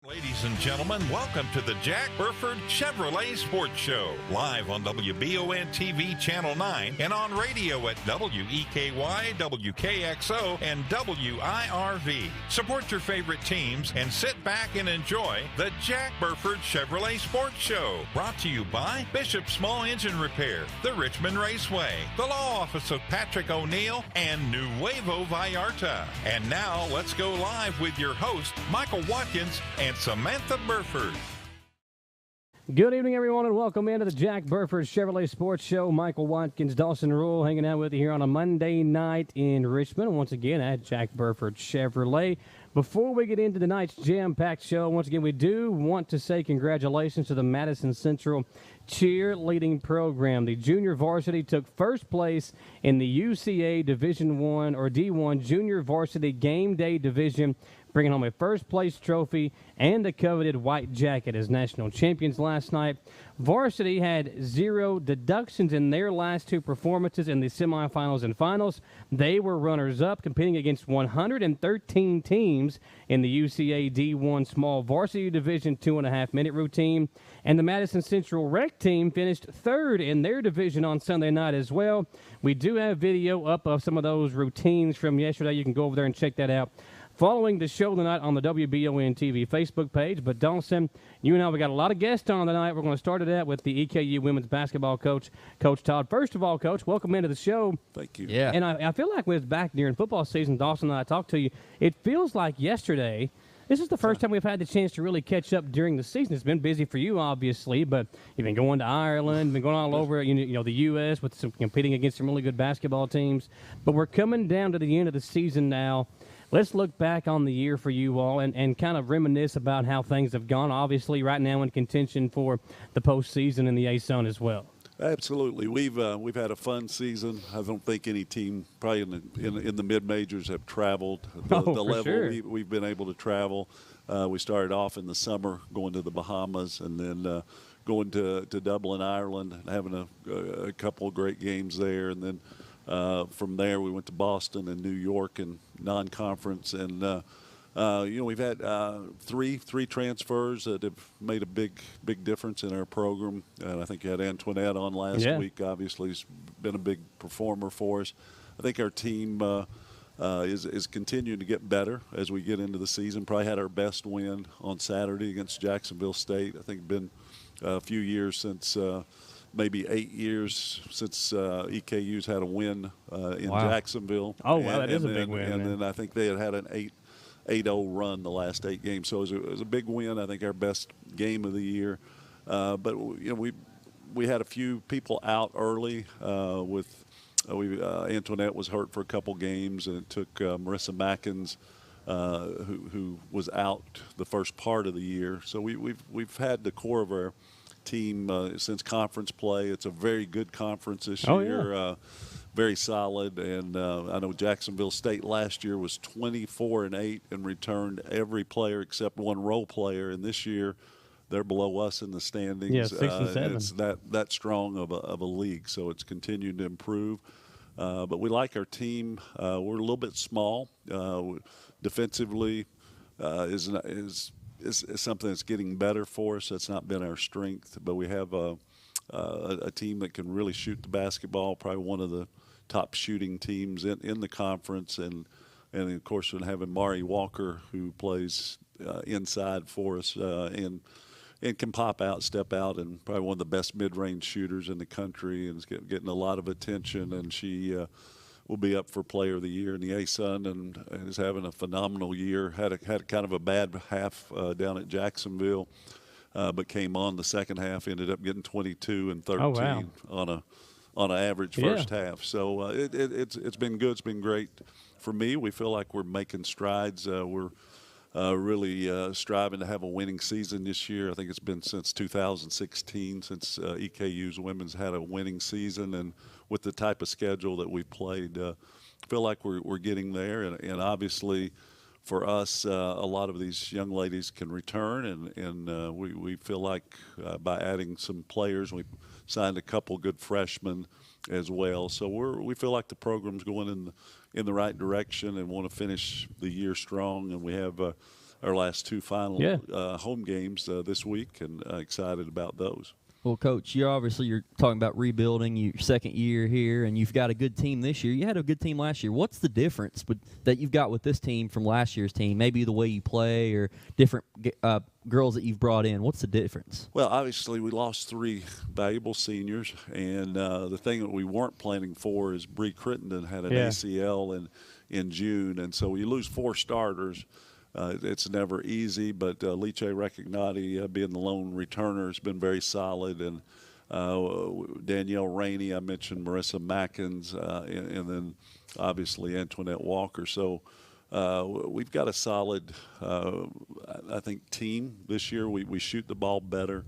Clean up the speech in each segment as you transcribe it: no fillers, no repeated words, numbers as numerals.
Ladies and gentlemen, welcome to the Jack Burford Chevrolet Sports Show, live on WBON TV Channel 9 and on radio at WEKY, WKXO, and WIRV. Support your favorite teams and sit back and enjoy the Jack Burford Chevrolet Sports Show, brought to you by Bishop Small Engine Repair, the Richmond Raceway, the Law Office of Patrick O'Neill, and Nuevo Vallarta. And now, let's go live with your host, Michael Watkins, and Samantha Burford. Good evening, everyone, and welcome into the Jack Burford Chevrolet Sports Show. Michael Watkins, Dawson Rule, hanging out with you here on a Monday night in Richmond. Once again, at Jack Burford Chevrolet. Before we get into tonight's jam-packed show, once again, we do want to say congratulations to the Madison Central cheerleading program. The junior varsity took first place in the UCA Division I or D1 Junior Varsity Game Day Division, bringing home a first-place trophy and a coveted white jacket as national champions last night. Varsity had 0 deductions in their last 2 performances in the semifinals and finals. They were runners-up, competing against 113 teams in the UCA D1 Small Varsity Division 2.5-minute routine. And the Madison Central Rec team finished 3rd in their division on Sunday night as well. We do have video up of some of those routines from yesterday. You can go over there and check that out following the show tonight on the WBON TV Facebook page. But Dawson, you and I, we got a lot of guests on tonight. We're going to start it out with the EKU women's basketball coach, Coach Todd. First of all, Coach, welcome into the show. Thank you. Yeah. And I feel like when it's back during football season, Dawson and I talked to you, it feels like yesterday. This is the first time we've had the chance to really catch up during the season. It's been busy for you, obviously, but you've been going to Ireland, been going all over, you know, the U.S. with some competing against some really good basketball teams. But we're coming down to the end of the season now. Let's look back on the year for you all and kind of reminisce about how things have gone. Obviously, right now in contention for the postseason in the A-Sun as well. Absolutely, we've had a fun season. I don't think any team, probably in the mid majors, have traveled the level sure. we've been able to travel. We started off in the summer going to the Bahamas, and then going to Dublin, Ireland, and having a couple of great games there, and then. From there, we went to Boston and New York and non-conference, and we've had three transfers that have made a big difference in our program. And I think you had Antoinette on last week. Obviously, he's been a big performer for us. I think our team is continuing to get better as we get into the season. Probably had our best win on Saturday against Jacksonville State. I think it's been a few years since. Maybe 8 years since EKU's had a win in Jacksonville. Oh, wow, that is a big win. And then I think they had an 8-0 run the last 8 games. So it was a big win. I think our best game of the year. But we had a few people out early with Antoinette was hurt for a couple games, and it took Marissa Mackins, who was out the first part of the year. So we've had the core of our team since conference play. It's a very good conference this year, very solid. And I know Jacksonville State last year was 24-8 and returned every player except one role player. And this year, they're below us in the standings. Yeah, 6 and 7. It's that strong of a league, so it's continued to improve. But we like our team. We're a little bit small defensively. Is something that's getting better for us. That's not been our strength, but we have a team that can really shoot the basketball, probably one of the top shooting teams in the conference. And of course, we're having Mari Walker, who plays inside for us and can pop out, step out, and probably one of the best mid-range shooters in the country, and is getting a lot of attention. And she will be up for Player of the Year in the A-Sun, and is having a phenomenal year. Had kind of a bad half down at Jacksonville, but came on the second half. Ended up getting 22 and 13 on an average first half. So it's been good. It's been great for me. We feel like we're making strides. We're really striving to have a winning season this year. I think it's been since 2016 since EKU's women's had a winning season, and with the type of schedule that we played, feel like we're getting there. And obviously, for us, a lot of these young ladies can return, and we feel like by adding some players, we signed a couple good freshmen as well. So we feel like the program's going in the right direction and want to finish the year strong. And we have our last two final home games this week, and excited about those. Well, Coach, you're talking about rebuilding your second year here, and you've got a good team this year. You had a good team last year. What's the difference that you've got with this team from last year's team? Maybe the way you play or different girls that you've brought in. What's the difference? Well, obviously we lost 3 valuable seniors, and the thing that we weren't planning for is Bree Crittenden had an ACL in June, and so you lose 4 starters. It's never easy, but Liche Recognati, being the lone returner, has been very solid. And Danielle Rainey, I mentioned Marissa Mackins, and then obviously Antoinette Walker. So we've got a solid, I think, team this year. We shoot the ball better.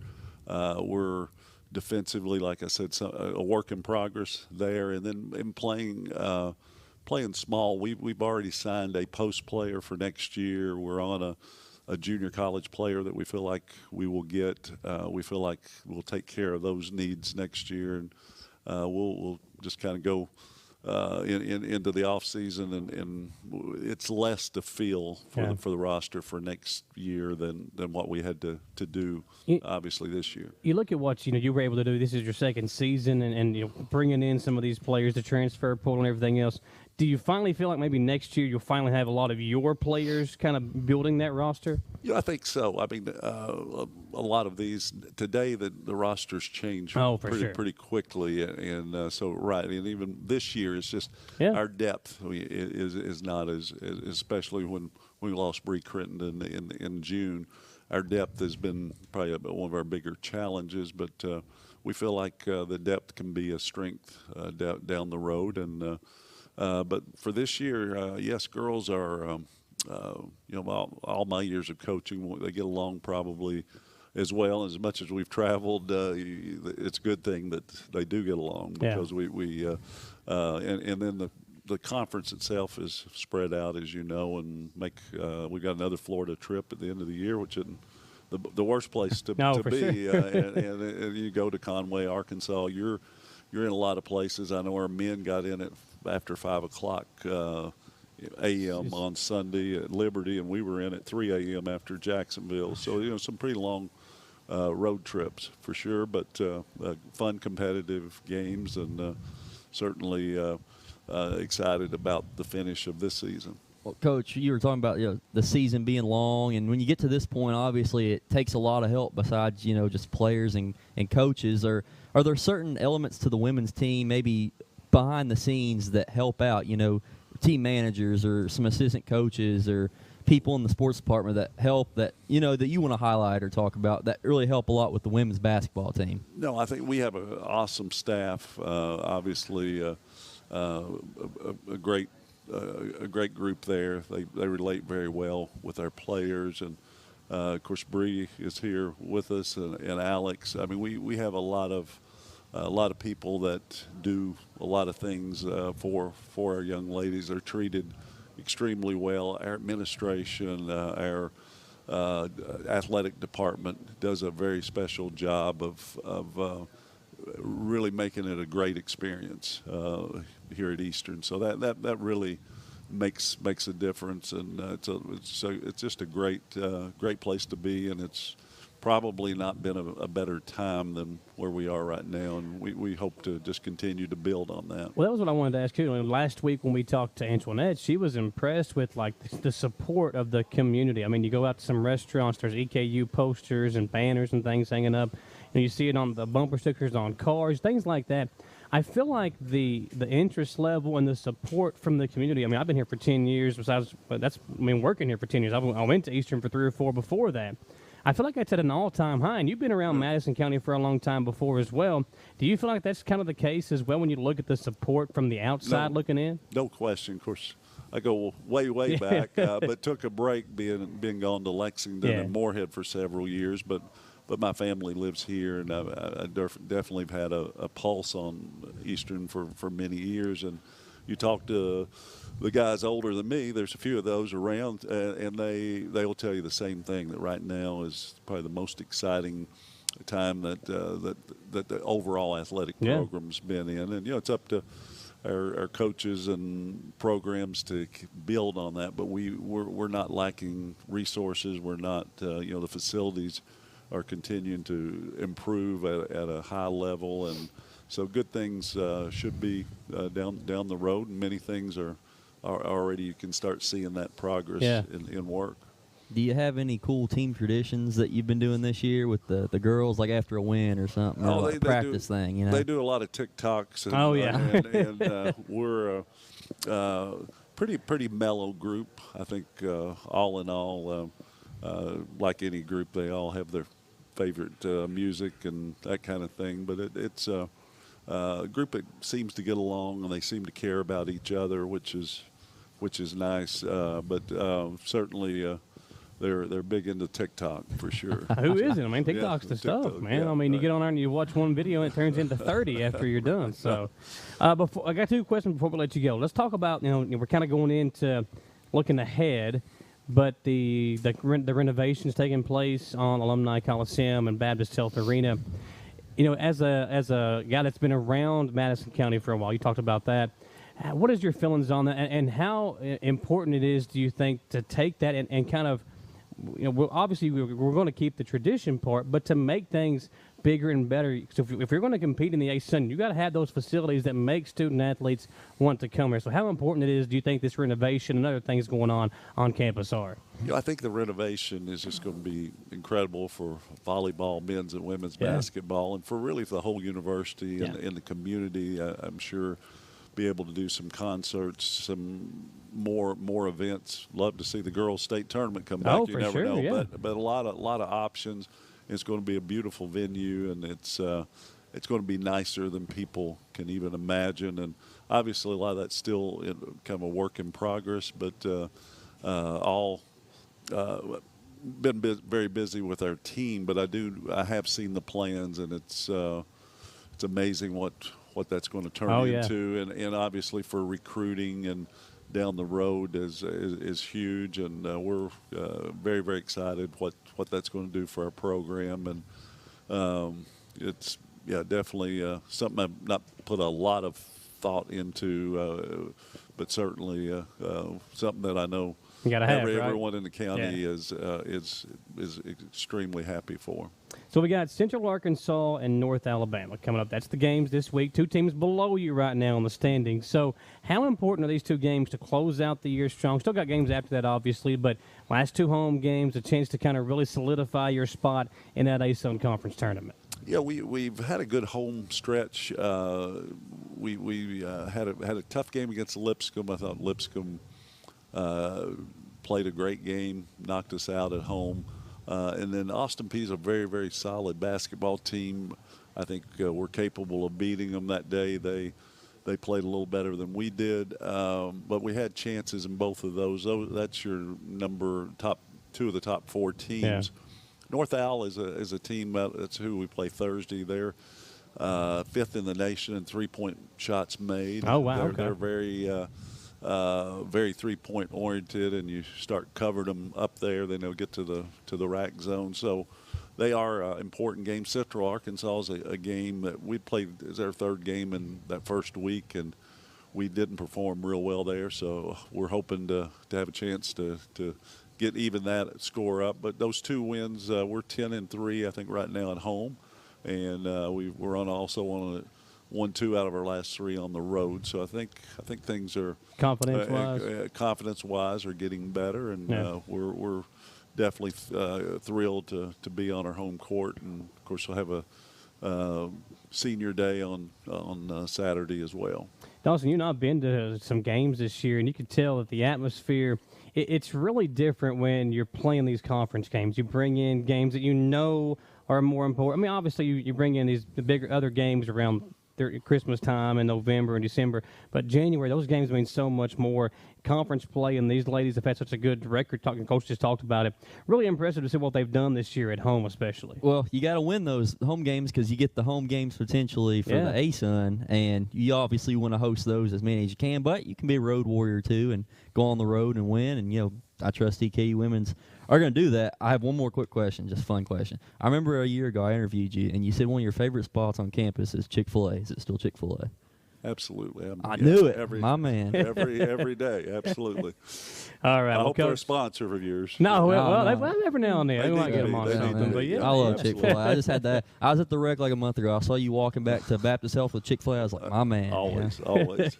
We're defensively, like I said, a work in progress there. And then in playing small, we've already signed a post player for next year. We're on a junior college player that we feel like we will get. We feel like we'll take care of those needs next year, and we'll just kind of go into the off season, and it's less to feel for the roster for next year than what we had to do obviously this year. You look at what you were able to do. This is your second season, and bringing in some of these players, the transfer pool and everything else. Do you finally feel like maybe next year you'll finally have a lot of your players kind of building that roster? Yeah, I think so. I mean, a lot of these today, the rosters change pretty quickly, and so and even this year, it's just our depth is not as especially when we lost Bree Crittenden in June. Our depth has been probably one of our bigger challenges, but we feel like the depth can be a strength down the road, and. But for this year, yes, girls are, all my years of coaching, they get along probably as well. As much as we've traveled, it's a good thing that they do get along because and then the conference itself is spread out, as you know, and we've got another Florida trip at the end of the year, which isn't the worst place to be. Sure. and you go to Conway, Arkansas, you're in a lot of places. I know our men got in at after 5 o'clock a.m. on Sunday at Liberty, and we were in at 3 a.m. after Jacksonville. So, some pretty long road trips for sure, but fun, competitive games, and certainly excited about the finish of this season. Well, Coach, you were talking about the season being long, and when you get to this point, obviously it takes a lot of help besides just players and coaches. Are there certain elements to the women's team, maybe behind the scenes, that help out? Team managers or some assistant coaches or people in the sports department that help that you want to highlight or talk about that really help a lot with the women's basketball team? No, I think we have an awesome staff. Obviously, a great group there. They relate very well with our players, and of course Bree is here with us, and Alex. I mean, we have a lot of people that do a lot of things for our young ladies. They're treated extremely well. Our administration, our athletic department does a very special job of really making it a great experience here at Eastern. So that really makes a difference, and it's just a great place to be, and it's probably not been a better time than where we are right now, and we hope to just continue to build on that. Well, that was what I wanted to ask you. Last week when we talked to Antoinette, she was impressed with the support of the community. I mean, you go out to some restaurants, there's EKU posters and banners and things hanging up, and you see it on the bumper stickers on cars, things like that. I feel like the interest level and the support from the community. I mean, I've been here for 10 years. Working here for 10 years. I went to Eastern for 3 or 4 before that. I feel like that's at an all-time high, and you've been around Madison County for a long time before as well. Do you feel like that's kind of the case as well when you look at the support from the outside looking in? No question. Of course, I go way back, but took a break being gone to Lexington and Moorhead for several years. But my family lives here, and I definitely have had a pulse on Eastern for many years. And you talk to the guys older than me, there's a few of those around, and they will tell you the same thing, that right now is probably the most exciting time that the overall athletic program's been in. And it's up to our coaches and programs to build on that. But we're not lacking resources. We're not, the facilities are continuing to improve at a high level, and so good things should be down the road, and many things are already, you can start seeing that progress in work. Do you have any cool team traditions that you've been doing this year with the girls, like after a win or something, or like a practice thing? You know, they do a lot of TikToks. And, and we're a pretty mellow group. I think all in all, like any group, they all have their favorite music and that kind of thing. But it's a group that seems to get along, and they seem to care about each other, which is nice. But certainly. They're big into TikTok for sure. Who isn't? I mean, TikTok's the stuff, man. Yeah, I mean, you get on there and you watch one video and it turns into 30 after you're done. So, before I got two questions before we let you go. Let's talk about, we're kind of going into looking ahead, but the renovations taking place on Alumni Coliseum and Baptist Health Arena. As a guy that's been around Madison County for a while, you talked about that. What is your feelings on that, and how important it is, do you think, to take that and kind of, obviously we're going to keep the tradition part, but to make things bigger and better. So if you're going to compete in the ASUN, you got to have those facilities that make student athletes want to come here. So how important it is, do you think, this renovation and other things going on campus are? I think the renovation is just going to be incredible for volleyball, men's and women's basketball, and for really the whole university and the community. I'm sure be able to do some concerts, some more events. Love to see the girls' state tournament come back. You never know, yeah. but a lot of options. It's going to be a beautiful venue, and it's going to be nicer than people can even imagine. And obviously, a lot of that's still kind of a work in progress. But all been very busy with our team. But I have seen the plans, and it's amazing what that's going to turn into, and obviously for recruiting and down the road is huge, and we're very, very excited what that's going to do for our program, and it's definitely something I've not put a lot of thought into, but certainly something that I know everyone in the county is extremely happy for. So we got Central Arkansas and North Alabama coming up. That's the games this week. Two teams below you right now in the standings. So how important are these two games to close out the year strong? Still got games after that, obviously, but last two home games, a chance to kind of really solidify your spot in that ASUN Conference tournament. Yeah, we've had a good home stretch. We had a tough game against Lipscomb. I thought Lipscomb played a great game, knocked us out at home. And then Austin Peay is a very, very solid basketball team. I think we're capable of beating them that day. They played a little better than we did, but we had chances in both of those. That's your top two of the top four teams. Yeah. North Al is a team that's who we play Thursday. They're fifth in the nation in 3-point shots made. Oh wow! They're very very three-point oriented, and you start covering them up there, then they'll get to the rack zone. So they are important games. Central Arkansas is a game that we played as our third game in that first week, and we didn't perform real well there. So we're hoping to have a chance to get even that score up. But those two wins, we're 10-3, I think, right now at home, and we're also on a 1-2 out of our last three on the road. So I think things are confidence-wise are getting better, and we're definitely thrilled to be on our home court. And of course, we'll have a senior day on Saturday as well. Dawson, you've not been to some games this year, and you can tell that the atmosphere, it's really different when you're playing these conference games. You bring in games that are more important. I mean, obviously, you bring in the bigger other games around Christmas time in November and December, but January, those games mean so much more. Conference play, and these ladies have had such a good record. Coach just talked about it. Really impressive to see what they've done this year at home, especially. Well, you got to win those home games because you get the home games potentially for the ASUN, and you obviously want to host those as many as you can, but you can be a road warrior too and go on the road and win, and I trust EKU women's are going to do that. I have one more quick question, just a fun question. I remember a year ago I interviewed you, and you said one of your favorite spots on campus is Chick-fil-A. Is it still Chick-fil-A? Absolutely. I knew it. My man. Every day. Absolutely. All right. I well, hope they're a Coach, sponsor of yours. No, well, no. Well, every now and then. They We might need get to them be. on They need to something. be. But yeah, I love absolutely. Chick-fil-A. I just had that. I was at the rec like a month ago. I saw you walking back to Baptist Health with Chick-fil-A. I was like, my man. Always, Yeah. always.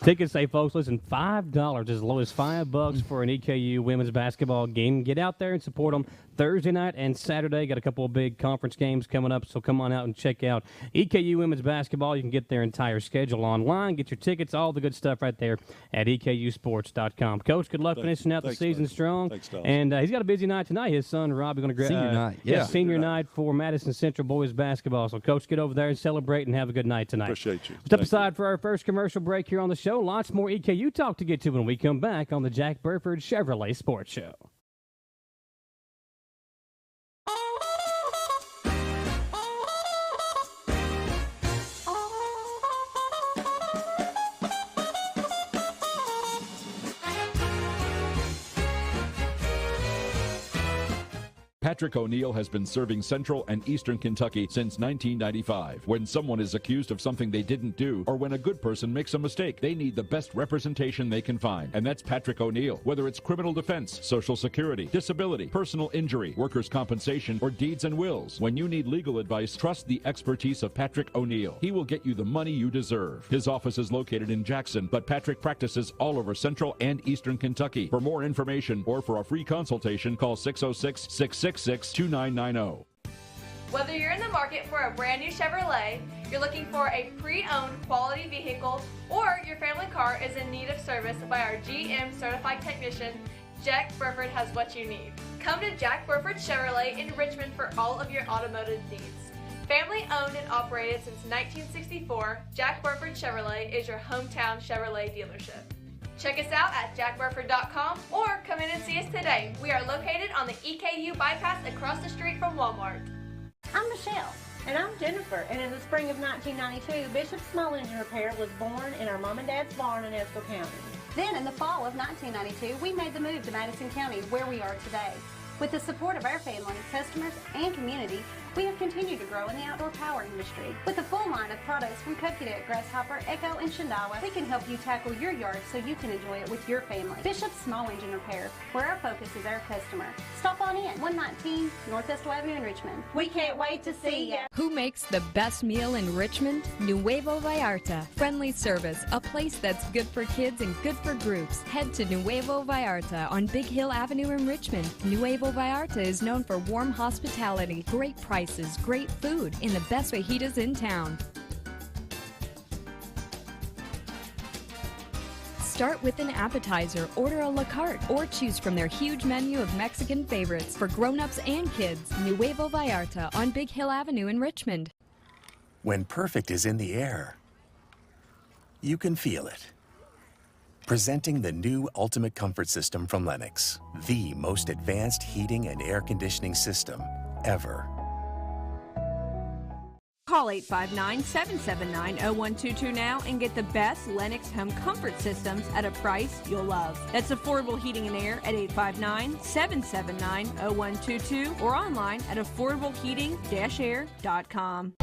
Tickets say, folks, listen, $5, as low as $5 for an EKU women's basketball game. Get out there and support them Thursday night and Saturday. Got a couple of big conference games coming up, so come on out and check out EKU women's basketball. You can get their entire schedule online, get your tickets, all the good stuff right there at EKUsports.com. Coach, good luck finishing out the season buddy. strong. Thanks, Todd. And he's got a busy night tonight. His son, Rob, is going to Senior night. Yeah, Yeah. senior night for Madison Central boys basketball. So, Coach, get over there and celebrate and have a good night tonight. Appreciate you. Step Thank aside for our first commercial break here on the show. Lots more EKU talk to get to when we come back on the Jack Burford Chevrolet Sports Show. Patrick O'Neill has been serving Central and Eastern Kentucky since 1995. When someone is accused of something they didn't do, or when a good person makes a mistake, they need the best representation they can find. And that's Patrick O'Neill. Whether it's criminal defense, Social Security, disability, personal injury, workers' compensation, or deeds and wills, when you need legal advice, trust the expertise of Patrick O'Neill. He will get you the money you deserve. His office is located in Jackson, but Patrick practices all over Central and Eastern Kentucky. For more information or for a free consultation, call 606-666-2990. Whether you're in the market for a brand new Chevrolet, you're looking for a pre-owned quality vehicle, or your family car is in need of service by our GM certified technician, Jack Burford has what you need. Come to Jack Burford Chevrolet in Richmond for all of your automotive needs. Family owned and operated since 1964, Jack Burford Chevrolet is your hometown Chevrolet dealership. Check us out at jackburford.com or come in and see us today. We are located on the EKU bypass across the street from Walmart. I'm Michelle. And I'm Jennifer. And in the spring of 1992, Bishop Small Engine Repair was born in our mom and dad's barn in Estill County. Then in the fall of 1992, we made the move to Madison County, where we are today. With the support of our family, customers, and community, we have continued to grow in the outdoor power industry. With a full line of products from Kokudet, Grasshopper, Echo, and Shindawa, we can help you tackle your yard so you can enjoy it with your family. Bishop Small Engine Repair, where our focus is our customer. Stop on in, 119 Northwest Avenue in Richmond. We can't wait to see ya. Who makes the best meal in Richmond? Nuevo Vallarta. Friendly service, a place that's good for kids and good for groups. Head to Nuevo Vallarta on Big Hill Avenue in Richmond. Nuevo Vallarta is known for warm hospitality, great prices, great food, and the best fajitas in town. Start with an appetizer, order a la carte, or choose from their huge menu of Mexican favorites for grown-ups and kids. Nuevo Vallarta on Big Hill Avenue in Richmond. When perfect is in the air, you can feel it. Presenting the new Ultimate Comfort System from Lennox, the most advanced heating and air conditioning system ever. Call 859-779-0122 now and get the best Lennox home comfort systems at a price you'll love. That's affordable heating and air at 859-779-0122 or online at affordableheating-air.com.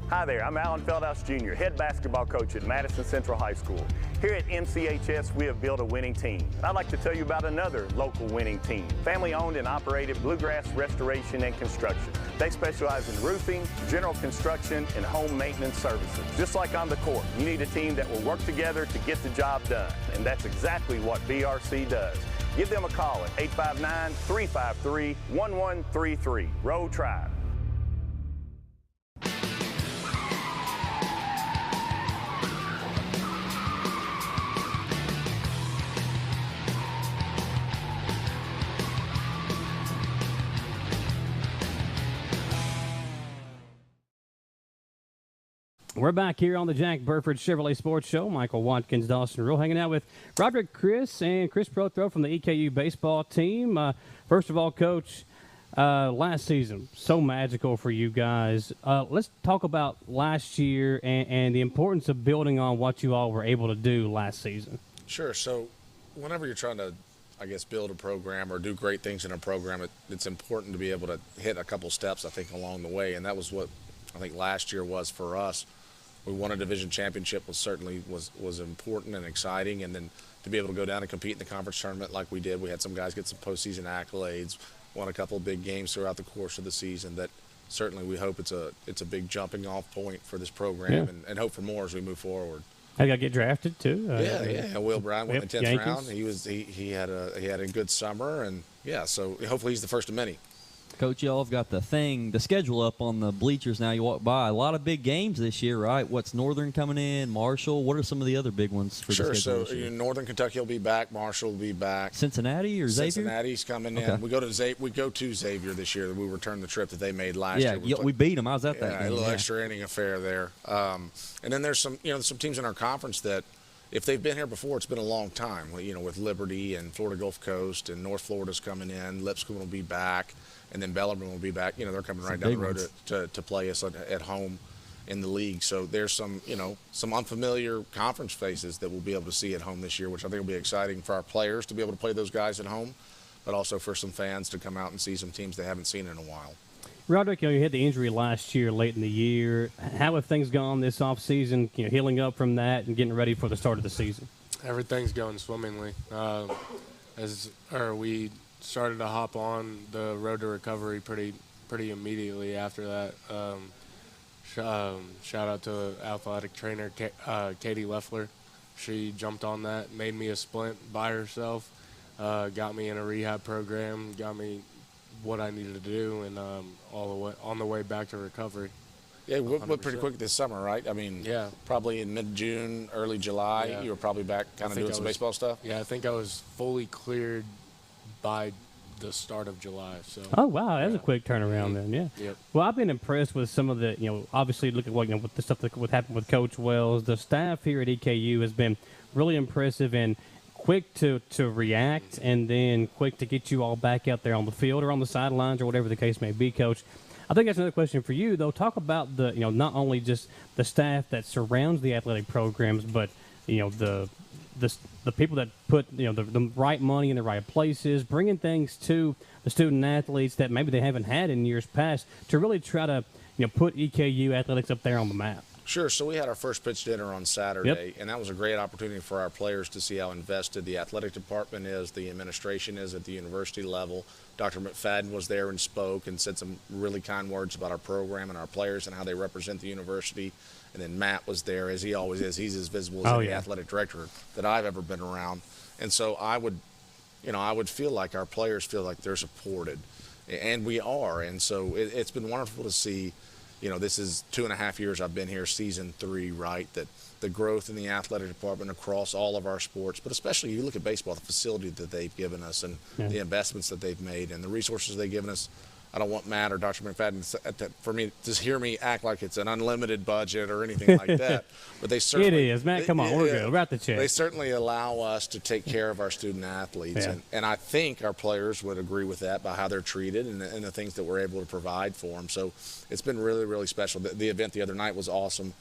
Hi there, I'm Alan Feldhouse Jr., head basketball coach at Madison Central High School. Here at MCHS, we have built a winning team. I'd like to tell you about another local winning team, family-owned and operated Bluegrass Restoration and Construction. They specialize in roofing, general construction, and home maintenance services. Just like on the court, you need a team that will work together to get the job done, and that's exactly what BRC does. Give them a call at 859-353-1133. Road Tribe. We're back here on the Jack Burford Chevrolet Sports Show. Michael Watkins, Dawson Rule, hanging out with Roderick Criss and Criss Prothro from the EKU baseball team. First of all, Coach, last season, so magical for you guys. Let's talk about last year and the importance of building on what you all were able to do last season. Sure. So whenever you're trying to, I guess, build a program or do great things in a program, it's important to be able to hit a couple steps, I think, along the way. And that was what I think last year was for us. we won a division championship was certainly was important and exciting, and then to be able to go down and compete in the conference tournament like we did. We had some guys get some postseason accolades, won a couple of big games throughout the course of the season. That certainly we hope it's a big jumping off point for this program, and hope for more as we move forward. I got to get drafted too. Will Brown went in the 10th round. He had a good summer, and so hopefully he's the first of many. Coach, y'all have got the schedule up on the bleachers now. You walk by. A lot of big games this year, right? What's Northern coming in? Marshall? What are some of the other big ones for the schedule this year? Northern Kentucky will be back. Marshall will be back. Cincinnati or Xavier? Cincinnati's coming in. We go to Xavier this year. We returned the trip that they made last year. We beat them. I was at that game. A little extra inning affair there. And then there's some teams in our conference that, if they've been here before, it's been a long time. With Liberty and Florida Gulf Coast and North Florida's coming in. Lipscomb will be back. And then Bellarmine will be back. They're coming right down the road to play us at home in the league. So there's some unfamiliar conference faces that we'll be able to see at home this year, which I think will be exciting for our players to be able to play those guys at home, but also for some fans to come out and see some teams they haven't seen in a while. Roderick, you had the injury last year, late in the year. How have things gone this offseason, healing up from that and getting ready for the start of the season? Everything's going swimmingly. We started to hop on the road to recovery pretty immediately after that. Shout out to athletic trainer Katie Leffler. She jumped on that, made me a splint by herself, got me in a rehab program, got me what I needed to do, and on the way back to recovery. Yeah, we went pretty quick this summer, right? Probably in mid-June, early July, you were probably back kind of doing some baseball stuff? Yeah, I think I was fully cleared by the start of July. So. Oh, wow, that's a quick turnaround then, yeah. Yep. Well, I've been impressed with some of the, obviously look at with the stuff that happened with Coach Wells. The staff here at EKU has been really impressive and quick to react, and then quick to get you all back out there on the field or on the sidelines or whatever the case may be, Coach. I think that's another question for you, though. Talk about the, not only just the staff that surrounds the athletic programs, but, the people that put, the right money in the right places, bringing things to the student athletes that maybe they haven't had in years past to really try to, put EKU athletics up there on the map. Sure. So we had our first pitch dinner on Saturday, and that was a great opportunity for our players to see how invested the athletic department is, the administration is at the university level. Dr. McFadden was there and spoke and said some really kind words about our program and our players and how they represent the university. And then Matt was there, as he always is. He's as visible as any athletic director that I've ever been around. And so I would feel like our players feel like they're supported, and we are. And so it's been wonderful to see. This is 2.5 years I've been here, season 3, right? That the growth in the athletic department across all of our sports, but especially you look at baseball, the facility that they've given us and the investments that they've made and the resources they've given us. I don't want Matt or Dr. McFadden for me to hear me act like it's an unlimited budget or anything like that. But they certainly it is, Matt. Come on, we're good. We're at the check. They certainly allow us to take care of our student athletes, and I think our players would agree with that by how they're treated and the things that we're able to provide for them. So it's been really, really special. The event the other night was awesome.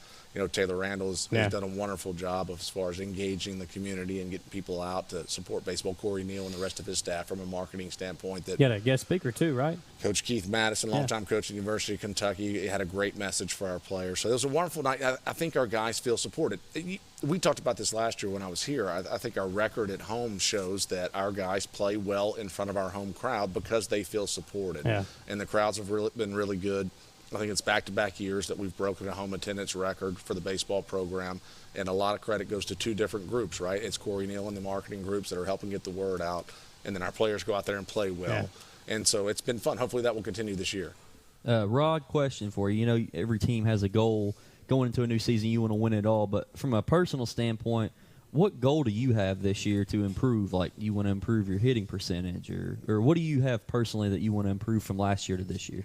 Taylor Randall has done a wonderful job as far as engaging the community and getting people out to support baseball. Corey Neal and the rest of his staff from a marketing standpoint. You had a guest speaker too, right? Coach Keith Madison, longtime coach at the University of Kentucky, had a great message for our players. So it was a wonderful night. I think our guys feel supported. We talked about this last year when I was here. I think our record at home shows that our guys play well in front of our home crowd because they feel supported. Yeah. And the crowds have been really good. I think it's back-to-back years that we've broken a home attendance record for the baseball program, and a lot of credit goes to 2 different groups, right? It's Corey Neal and the marketing groups that are helping get the word out, and then our players go out there and play well. Yeah. And so it's been fun. Hopefully that will continue this year. Rod, question for you. Every team has a goal going into a new season. You want to win it all, but from a personal standpoint, what goal do you have this year to improve? Like, you want to improve your hitting percentage, or what do you have personally that you want to improve from last year to this year?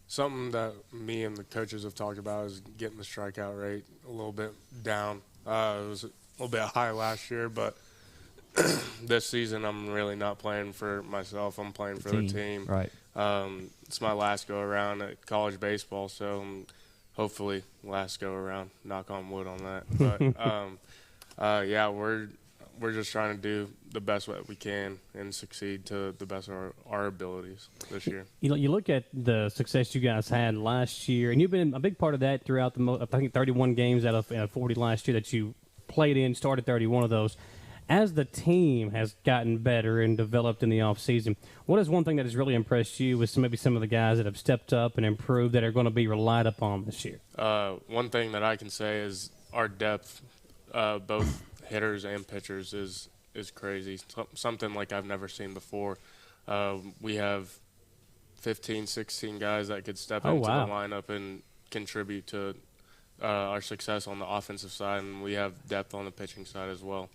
Something that me and the coaches have talked about is getting the strikeout rate a little bit down. It was a little bit high last year, but this season I'm really not playing for myself. I'm playing for the team. Right. It's my last go-around at college baseball, so hopefully last go-around, knock on wood on that. But, we're just trying to do the best that we can and succeed to the best of our abilities this year. You look at the success you guys had last year, and you've been a big part of that throughout I think 31 games out of 40 last year that you played in, started 31 of those. As the team has gotten better and developed in the offseason, what is one thing that has really impressed you with maybe some of the guys that have stepped up and improved that are going to be relied upon this year? One thing that I can say is our depth, both hitters and pitchers, is crazy. Something like I've never seen before. We have 15, 16 guys that could step into the lineup and contribute to our success on the offensive side, and we have depth on the pitching side as well.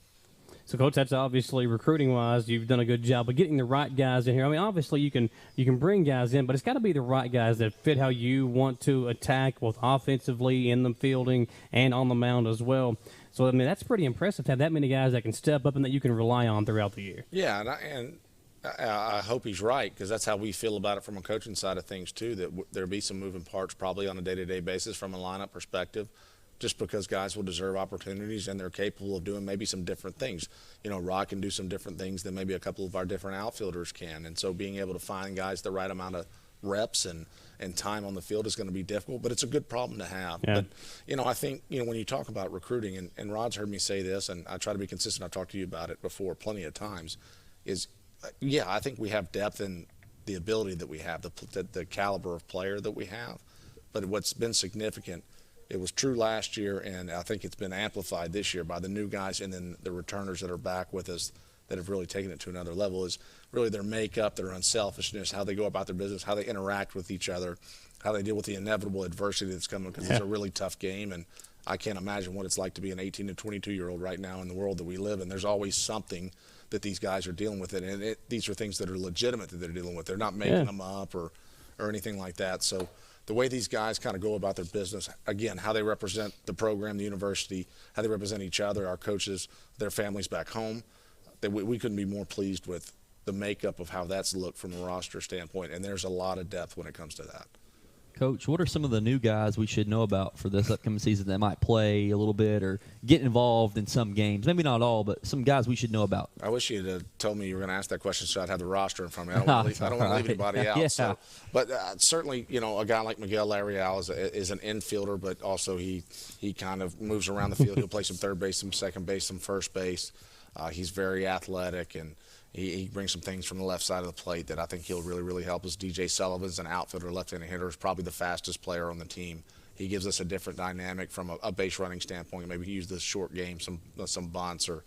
So, Coach, that's obviously recruiting-wise, you've done a good job of getting the right guys in here. I mean, obviously you can bring guys in, but it's got to be the right guys that fit how you want to attack, both offensively, in the fielding, and on the mound as well. So, I mean, that's pretty impressive to have that many guys that can step up and that you can rely on throughout the year. Yeah, and I hope he's right, because that's how we feel about it from a coaching side of things too, that there'll be some moving parts probably on a day-to-day basis from a lineup perspective, just because guys will deserve opportunities and they're capable of doing maybe some different things. You know, Rod can do some different things than maybe a couple of our different outfielders can, and so being able to find guys the right amount of reps and time on the field is going to be difficult, but it's a good problem to have. Yeah. But, you know, I think, you know, when you talk about recruiting, and Rod's heard me say this, and I try to be consistent, I've talked to you about it before plenty of times, is, yeah, I think we have depth in the ability that we have, the caliber of player that we have, but what's been significant, it was true last year, and I think it's been amplified this year by the new guys and then the returners that are back with us that have really taken it to another level, is really their makeup, their unselfishness, how they go about their business, how they interact with each other, how they deal with the inevitable adversity that's coming, because it's a really tough game, and I can't imagine what it's like to be an 18 to 22-year-old right now in the world that we live in. There's always something that these guys are dealing with, and these are things that are legitimate that they're dealing with. They're not making them up or anything like that. So the way these guys kind of go about their business, again, how they represent the program, the university, how they represent each other, our coaches, their families back home, that we couldn't be more pleased with the makeup of how that's looked from a roster standpoint, and there's a lot of depth when it comes to that. Coach, what are some of the new guys we should know about for this upcoming season that might play a little bit or get involved in some games? Maybe not all, but some guys we should know about. I wish you had told me you were going to ask that question so I'd have the roster in front of me. I don't want to leave anybody out. Yeah. So, but certainly, you know, a guy like Miguel Larial is an infielder, but also he kind of moves around the field. He'll play some third base, some second base, some first base. He's very athletic, and he brings some things from the left side of the plate that I think he'll really, really help us. DJ Sullivan's an outfielder, left-handed hitter, is probably the fastest player on the team. He gives us a different dynamic from a base running standpoint. Maybe he use the short game, some bunts or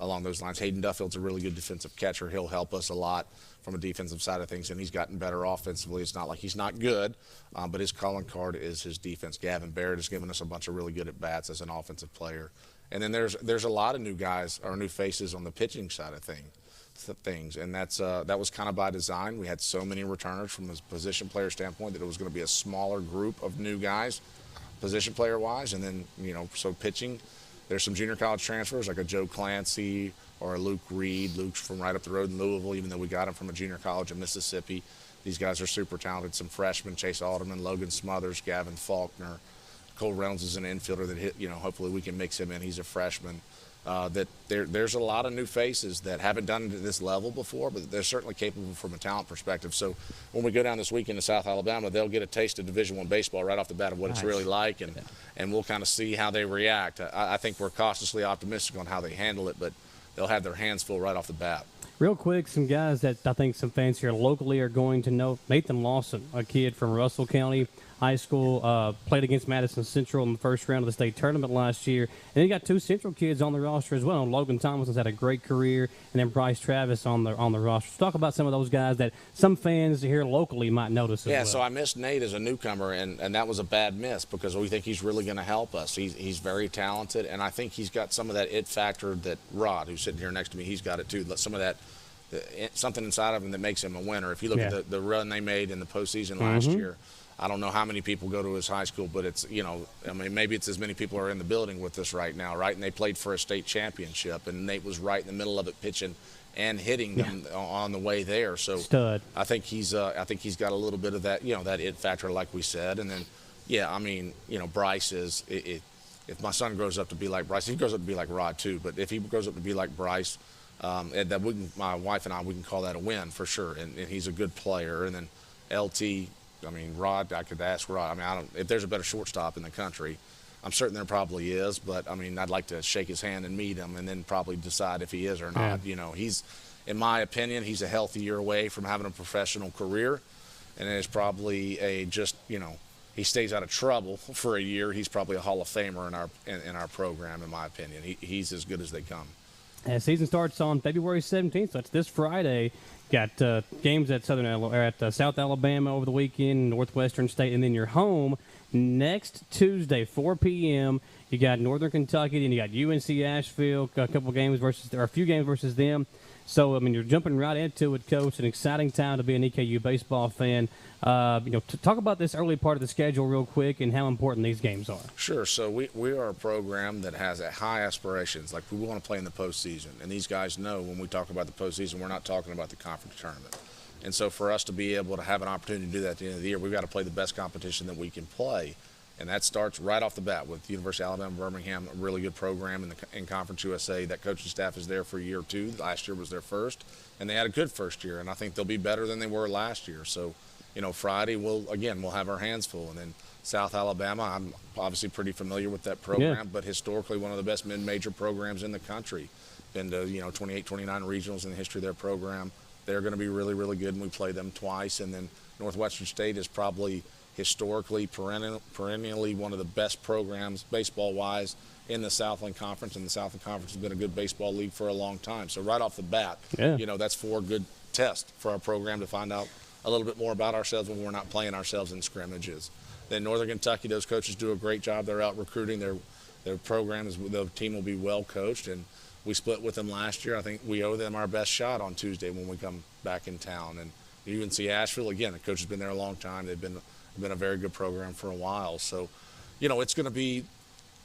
along those lines. Hayden Duffield's a really good defensive catcher. He'll help us a lot from a defensive side of things, and he's gotten better offensively. It's not like he's not good, but his calling card is his defense. Gavin Barrett has given us a bunch of really good at-bats as an offensive player. And then there's a lot of new guys or new faces on the pitching side of things, and that was kind of by design. We had so many returners from a position player standpoint that it was going to be a smaller group of new guys, position player wise, and then, you know, so pitching, there's some junior college transfers like a Joe Clancy or a Luke Reed. Luke's from right up the road in Louisville, even though we got him from a junior college in Mississippi. These guys are super talented. Some freshmen, Chase Alderman, Logan Smothers, Gavin Faulkner. Cole Reynolds is an infielder that hit, you know, hopefully we can mix him in. He's a freshman. That there's a lot of new faces that haven't done it at this level before, but they're certainly capable from a talent perspective. So when we go down this weekend to South Alabama, they'll get a taste of Division I baseball right off the bat of what it's really like, and we'll kind of see how they react. I think we're cautiously optimistic on how they handle it, but they'll have their hands full right off the bat. Real quick, some guys that I think some fans here locally are going to know. Nathan Lawson, a kid from Russell County High School, played against Madison Central in the first round of the state tournament last year. And then you got two Central kids on the roster as well. Logan Thomason's had a great career, and then Bryce Travis on the roster. Let's talk about some of those guys that some fans here locally might notice as well. Yeah, so I missed Nate as a newcomer, and that was a bad miss because we think he's really going to help us. He's very talented, and I think he's got some of that it factor that Rod, who's sitting here next to me, he's got it too. Some of that, something inside of him that makes him a winner. If you look at the run they made in the postseason last year, I don't know how many people go to his high school, but it's, you know, I mean, maybe it's as many people are in the building with us right now, right? And they played for a state championship, and Nate was right in the middle of it, pitching and hitting them on the way there. So Stud. I think he's got a little bit of that, you know, that it factor, like we said. And then, yeah, I mean, you know, Bryce is if my son grows up to be like Bryce, he grows up to be like Rod too, but if he grows up to be like Bryce, and that my wife and I, we can call that a win for sure. And he's a good player. And then LT, I mean, Rod, I could ask Rod. I mean, if there's a better shortstop in the country, I'm certain there probably is. But I mean, I'd like to shake his hand and meet him, and then probably decide if he is or not. Yeah. You know, he's, in my opinion, he's a healthy year away from having a professional career, and it's probably he stays out of trouble for a year. He's probably a Hall of Famer in our program, in my opinion. He's as good as they come. Season starts on February 17th, so that's this Friday. Got games at South Alabama over the weekend, Northwestern State, and then you're home next Tuesday, 4 p.m. You got Northern Kentucky, then you got UNC Asheville, a few games versus them. So, I mean, you're jumping right into it, Coach. An exciting time to be an EKU baseball fan. Talk about this early part of the schedule real quick and how important these games are. Sure. So we are a program that has high aspirations. Like, we want to play in the postseason. And these guys know when we talk about the postseason, we're not talking about the conference tournament. And so for us to be able to have an opportunity to do that at the end of the year, we've got to play the best competition that we can play. And that starts right off the bat with the University of Alabama, Birmingham, a really good program in Conference USA. That coaching staff is there for year 2. Last year was their first, and they had a good first year. And I think they'll be better than they were last year. So, Friday we'll have our hands full. And then South Alabama, I'm obviously pretty familiar with that program, but historically one of the best mid-major programs in the country. Been to 28, 29 regionals in the history of their program. They're going to be really, really good, and we play them twice. And then Northwestern State is probably historically, perennially one of the best programs, baseball-wise, in the Southland Conference, and the Southland Conference has been a good baseball league for a long time. So right off the bat, that's 4 good tests for our program to find out a little bit more about ourselves when we're not playing ourselves in scrimmages. Then Northern Kentucky, those coaches do a great job. They're out recruiting. Their program the team will be well coached, and we split with them last year. I think we owe them our best shot on Tuesday when we come back in town. And UNC Asheville, again, the coach has been there a long time. They've been a very good program for a while. So, it's going to be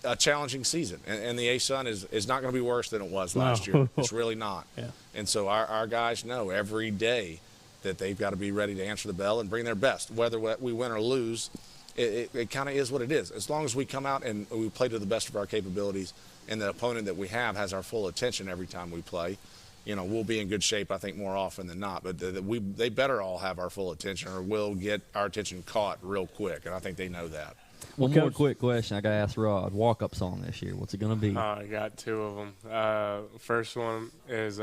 a challenging season. And the ASUN is not going to be worse than it was last year. It's really not. Yeah. And so our guys know every day that they've got to be ready to answer the bell and bring their best. Whether we win or lose, it kind of is what it is. As long as we come out and we play to the best of our capabilities and the opponent that we have has our full attention every time we play, we'll be in good shape, I think, more often than not. But they better all have our full attention, or we'll get our attention caught real quick, and I think they know that. One more quick question I got to ask Rod. Walk-up song this year, what's it going to be? I got 2 of them. First one is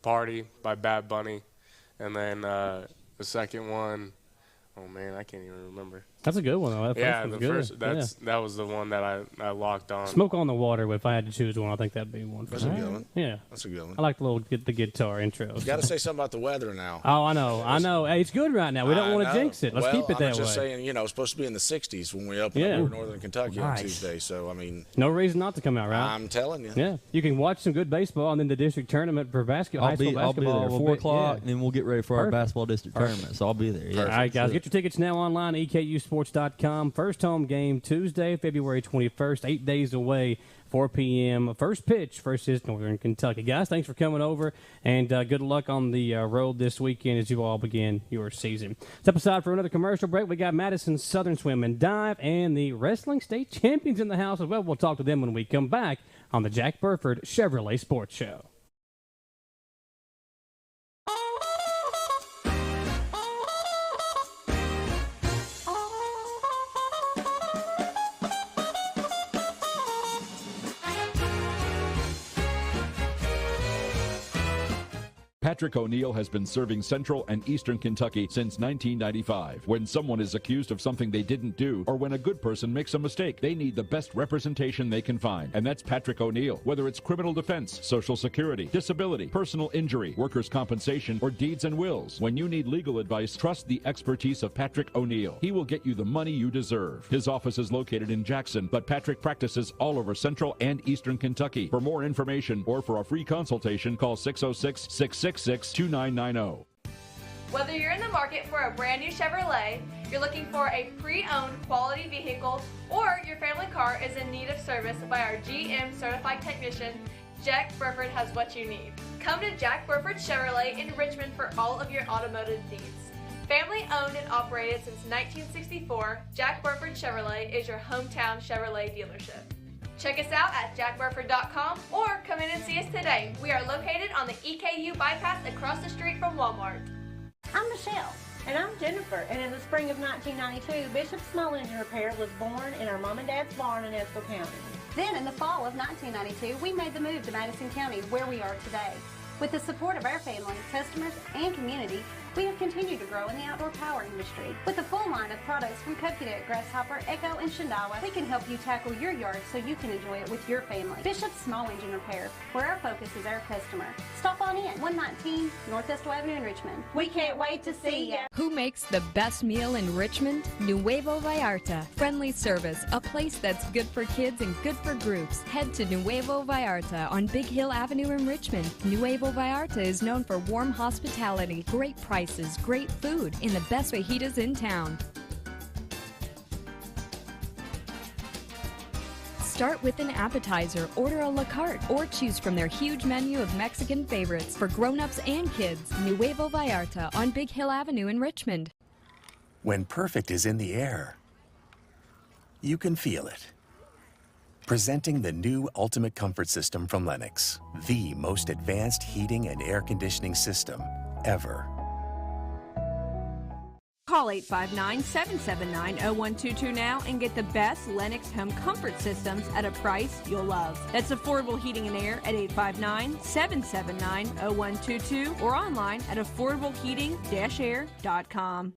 Party by Bad Bunny, and then the second one, oh, man, I can't even remember. That's a good one, though. That was the one that I locked on. Smoke on the Water. If I had to choose one, I think that'd be one. That's a good one. Yeah, that's a good one. I like the guitar intro. You got to say something about the weather now. Oh, I know. Hey, it's good right now. We don't want to jinx it. Let's keep it that way. I'm just saying, it's supposed to be in the 60s when we open up Northern Kentucky on Tuesday. So I mean, no reason not to come out, right? I'm telling you. Yeah, you can watch some good baseball, and then the district tournament for basketball. I'll be there 4 o'clock, and then we'll get ready for our basketball district tournament. So I'll be there. Yeah. All right, guys, get your tickets now online at EKUsports.com. First home game Tuesday, February 21st, 8 days away, 4 p.m. First pitch versus Northern Kentucky. Guys, thanks for coming over, and good luck on the road this weekend as you all begin your season. Step aside for another commercial break. We got Madison Southern Swim and Dive and the Wrestling State Champions in the house as well. We'll talk to them when we come back on the Jack Burford Chevrolet Sports Show. Patrick O'Neill has been serving Central and Eastern Kentucky since 1995. When someone is accused of something they didn't do, or when a good person makes a mistake, they need the best representation they can find. And that's Patrick O'Neill. Whether it's criminal defense, Social Security, disability, personal injury, workers' compensation, or deeds and wills, when you need legal advice, trust the expertise of Patrick O'Neill. He will get you the money you deserve. His office is located in Jackson, but Patrick practices all over Central and Eastern Kentucky. For more information or for a free consultation, call 606-666-2990. Whether you're in the market for a brand new Chevrolet, you're looking for a pre-owned quality vehicle, or your family car is in need of service by our GM certified technician, Jack Burford has what you need. Come to Jack Burford Chevrolet in Richmond for all of your automotive needs. Family owned and operated since 1964, Jack Burford Chevrolet is your hometown Chevrolet dealership. Check us out at jackburford.com or come in and see us today. We are located on the EKU bypass across the street from Walmart. I'm Michelle. And I'm Jennifer, and in the spring of 1992, Bishop Small Engine Repair was born in our mom and dad's barn in Estill County. Then in the fall of 1992, we made the move to Madison County, where we are today. With the support of our family, customers, and community, we have continued to grow in the outdoor power industry. With a full line of products from Coconut, Grasshopper, Echo, and Shindawa, we can help you tackle your yard so you can enjoy it with your family. Bishop Small Engine Repair, where our focus is our customer. Stop on in, 119 North Estill Avenue in Richmond. We can't wait to see you. Who makes the best meal in Richmond? Nuevo Vallarta. Friendly service, a place that's good for kids and good for groups. Head to Nuevo Vallarta on Big Hill Avenue in Richmond. Nuevo Vallarta is known for warm hospitality, great prices, great food, and the best fajitas in town. Start with an appetizer, order a la carte, or choose from their huge menu of Mexican favorites for grown-ups and kids. Nuevo Vallarta on Big Hill Avenue in Richmond. When perfect is in the air, you can feel it. Presenting the new Ultimate Comfort System from Lennox, the most advanced heating and air conditioning system ever. Call 859-779-0122 now and get the best Lennox home comfort systems at a price you'll love. That's affordable heating and air at 859-779-0122 or online at affordableheating-air.com.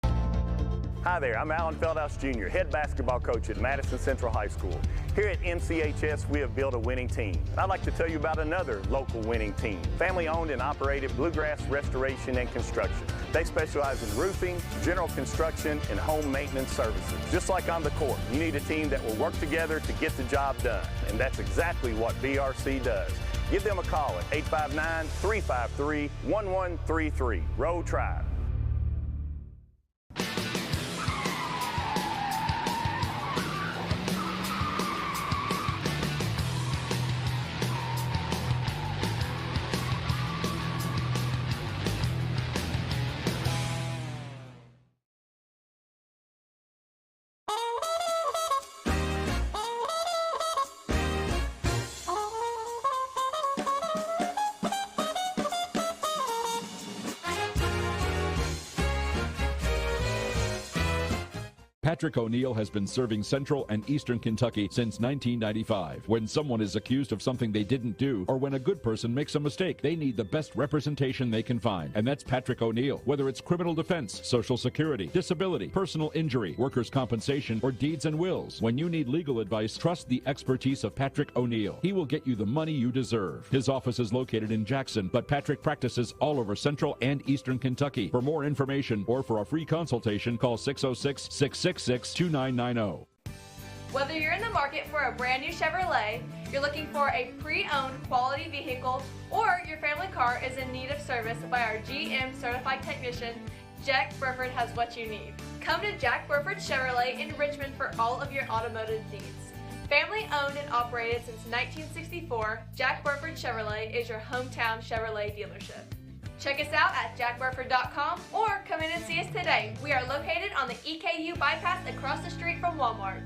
Hi there, I'm Alan Feldhouse Jr., head basketball coach at Madison Central High School. Here at MCHS, we have built a winning team. I'd like to tell you about another local winning team, family-owned and operated Bluegrass Restoration and Construction. They specialize in roofing, general construction, and home maintenance services. Just like on the court, you need a team that will work together to get the job done, and that's exactly what BRC does. Give them a call at 859-353-1133. Row Tribe. Patrick O'Neill has been serving Central and Eastern Kentucky since 1995. When someone is accused of something they didn't do, or when a good person makes a mistake, they need the best representation they can find. And that's Patrick O'Neill. Whether it's criminal defense, Social Security, disability, personal injury, workers' compensation, or deeds and wills, when you need legal advice, trust the expertise of Patrick O'Neill. He will get you the money you deserve. His office is located in Jackson, but Patrick practices all over Central and Eastern Kentucky. For more information or for a free consultation, call 606-666-2990. Whether you're in the market for a brand new Chevrolet, you're looking for a pre-owned quality vehicle, or your family car is in need of service by our GM certified technician, Jack Burford has what you need. Come to Jack Burford Chevrolet in Richmond for all of your automotive needs. Family owned and operated since 1964, Jack Burford Chevrolet is your hometown Chevrolet dealership. Check us out at jackburford.com or come in and see us today. We are located on the EKU bypass across the street from Walmart.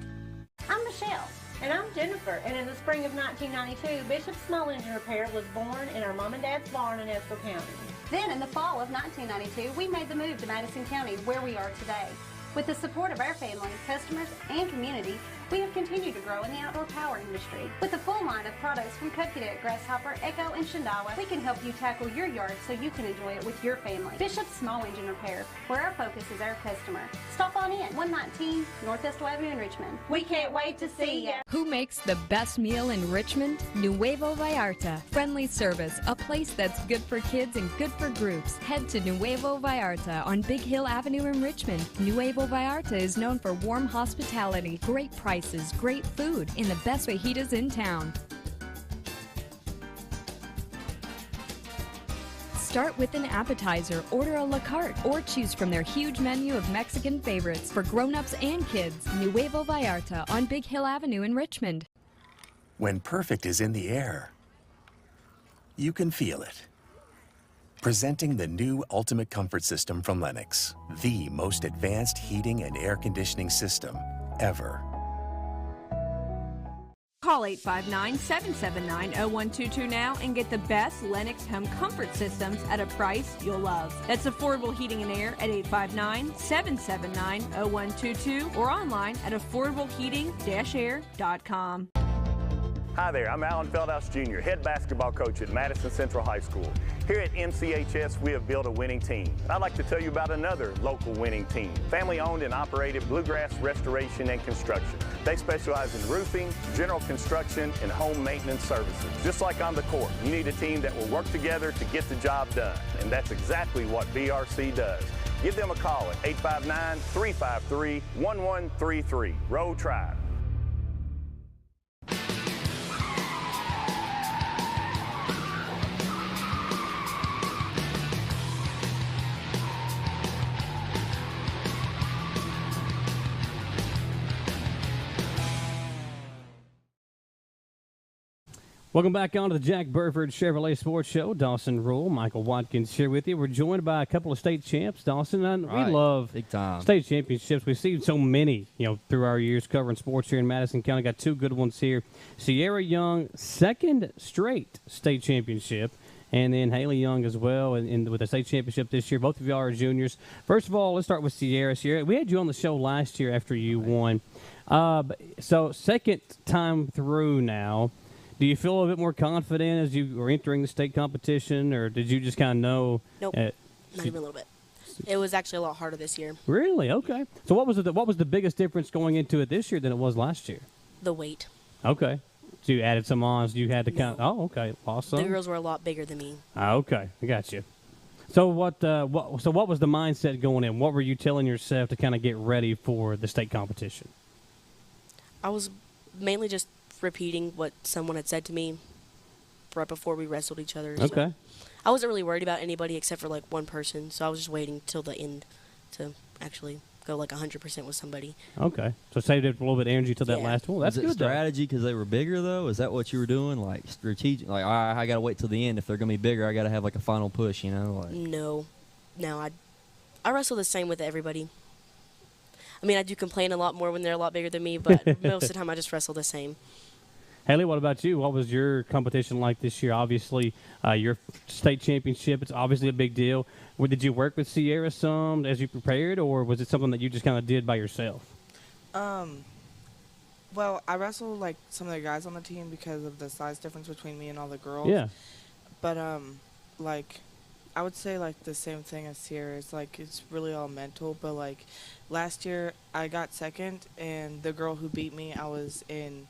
I'm Michelle. And I'm Jennifer, and in the spring of 1992, Bishop Small Engine Repair was born in our mom and dad's barn in Estill County. Then in the fall of 1992, we made the move to Madison County, where we are today. With the support of our family, customers, and community, we have continued to grow in the outdoor power industry. With a full line of products from Coconut, Grasshopper, Echo, and Shindawa, we can help you tackle your yard so you can enjoy it with your family. Bishop Small Engine Repair, where our focus is our customer. Stop on in, 119 North Estill Avenue in Richmond. We can't wait to see you. Who makes the best meal in Richmond? Nuevo Vallarta. Friendly service, a place that's good for kids and good for groups. Head to Nuevo Vallarta on Big Hill Avenue in Richmond. Nuevo Vallarta is known for warm hospitality, great prices, great food, and the best fajitas in town. Start with an appetizer, order a la carte, or choose from their huge menu of Mexican favorites for grown-ups and kids. Nuevo Vallarta on Big Hill Avenue in Richmond. When perfect is in the air, you can feel it. Presenting the new Ultimate Comfort System from Lennox, the most advanced heating and air conditioning system ever. Call Call 859-779-0122 now and get the best Lennox home comfort systems at a price you'll love. That's affordable heating and air at 859-779-0122 or online at affordableheating-air.com. Hi there, I'm Alan Feldhouse Jr., head basketball coach at Madison Central High School. Here at MCHS, we have built a winning team. I'd like to tell you about another local winning team, family-owned and operated Bluegrass Restoration and Construction. They specialize in roofing, general construction, and home maintenance services. Just like on the court, you need a team that will work together to get the job done, and that's exactly what BRC does. Give them a call at 859-353-1133. Roll Tribe. Welcome back on to the Jack Burford Chevrolet Sports Show. Dawson Rule, Michael Watkins here with you. We're joined by a couple of state champs, Dawson. And we love big time state championships. We've seen so many, through our years covering sports here in Madison County. Got two good ones here. Sierra Young, second straight state championship. And then Haley Young as well, and with the state championship this year. Both of y'all are juniors. First of all, let's start with Sierra. Sierra, we had you on the show last year after you won. So second time through now. Do you feel a bit more confident as you were entering the state competition, or did you just kind of know? Nope, not even a little bit. It was actually a lot harder this year. Really? Okay. So what was the biggest difference going into it this year than it was last year? The weight. Okay. So you added some on, so you had to count. Oh, okay. Awesome. The girls were a lot bigger than me. Okay, I got you. So what was the mindset going in? What were you telling yourself to kind of get ready for the state competition? I was mainly just repeating what someone had said to me right before we wrestled each other. Okay. So I wasn't really worried about anybody except for like one person, so I was just waiting till the end to actually go like 100% with somebody. Okay. So saved it a little bit of energy till that last one. That's was it good. Strategy because they were bigger though? Is that what you were doing? Like strategic? Like I got to wait till the end. If they're gonna be bigger, I got to have like a final push. Like. No, I wrestle the same with everybody. I mean, I do complain a lot more when they're a lot bigger than me, but most of the time I just wrestle the same. Haley, what about you? What was your competition like this year? Obviously, your state championship, it's obviously a big deal. Did you work with Sierra some as you prepared, or was it something that you just kind of did by yourself? Well, I wrestled like some of the guys on the team because of the size difference between me and all the girls. Yeah. But, like, I would say, like, the same thing as Sierra. It's, like, it's really all mental. But, like, last year I got second, and the girl who beat me, I was in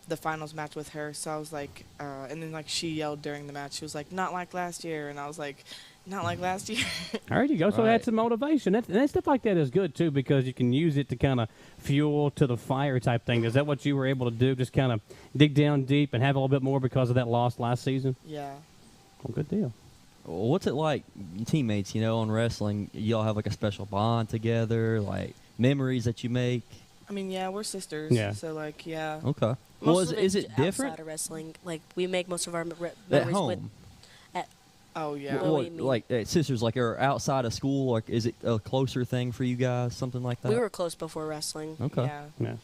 the finals match with her. So I was like, and then, like, she yelled during the match. She was like, not like last year. And I was like, not like last year. All right, you go. So that's some motivation. And stuff like that is good, too, because you can use it to kind of fuel to the fire type thing. Is that what you were able to do, just kind of dig down deep and have a little bit more because of that loss last season? Yeah. Well, good deal. Well, what's it like, teammates, on wrestling? Y'all have like a special bond together, like memories that you make? I mean, yeah, we're sisters. Yeah. So, like, yeah. Okay. Most well, is it different? Outside of wrestling, like we make most of our memories at home. Oh, yeah. Well, like sisters, like, are outside of school, like, is it a closer thing for you guys, something like that? We were close before wrestling. Okay. Yeah.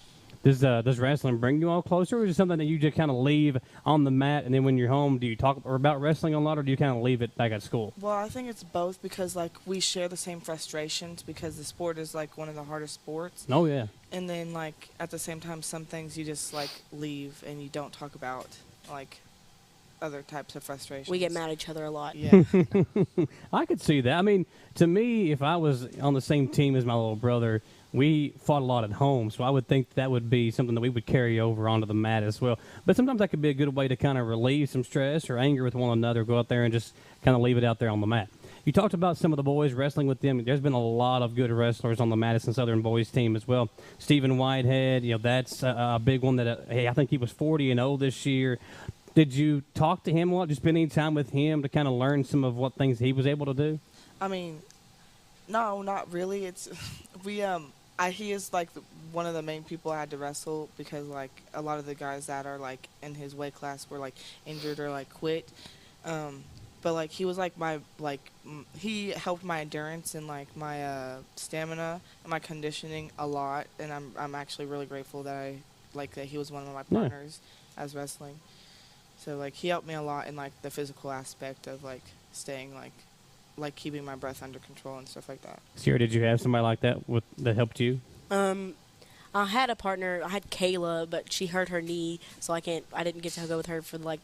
Does wrestling bring you all closer, or is it something that you just kind of leave on the mat, and then when you're home, do you talk about wrestling a lot, or do you kind of leave it back at school? Well, I think it's both because, like, we share the same frustrations because the sport is, like, one of the hardest sports. Oh, yeah. And then, like, at the same time, some things you just, like, leave and you don't talk about, like, other types of frustrations. We get mad at each other a lot. Yeah. I could see that. I mean, to me, if I was on the same team as my little brother, we fought a lot at home, so I would think that would be something that we would carry over onto the mat as well. But sometimes that could be a good way to kind of relieve some stress or anger with one another, go out there and just kind of leave it out there on the mat. You talked about some of the boys wrestling with them. There's been a lot of good wrestlers on the Madison Southern boys team as well. Stephen Whitehead, that's a big one that I think he was 40-0 this year. Did you talk to him a lot? Did you spend any time with him to kind of learn some of what things he was able to do? I mean, no, not really. It's he is like one of the main people I had to wrestle because like a lot of the guys that are like in his weight class were like injured or like quit. But like he was like he helped my endurance and like my stamina and my conditioning a lot, and I'm actually really grateful that I like that he was one of my partners as wrestling. So like he helped me a lot in like the physical aspect of like staying like keeping my breath under control and stuff like that. Sierra, did you have somebody like that that helped you? I had a partner. I had Kayla, but she hurt her knee, so I didn't get to go with her for like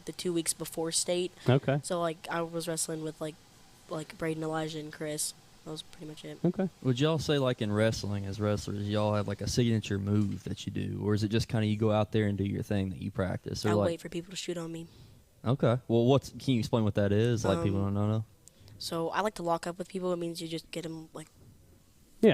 the 2 weeks before state. Okay. So like I was wrestling with like Braden, Elijah, and Criss. That was pretty much it. Okay. Would y'all say, like, in wrestling, as wrestlers, y'all have, like, a signature move that you do? Or is it just kind of you go out there and do your thing that you practice? Or I wait for people to shoot on me. Okay. Well, can you explain what that is? Like, people don't know. So I like to lock up with people. It means you just get them, like,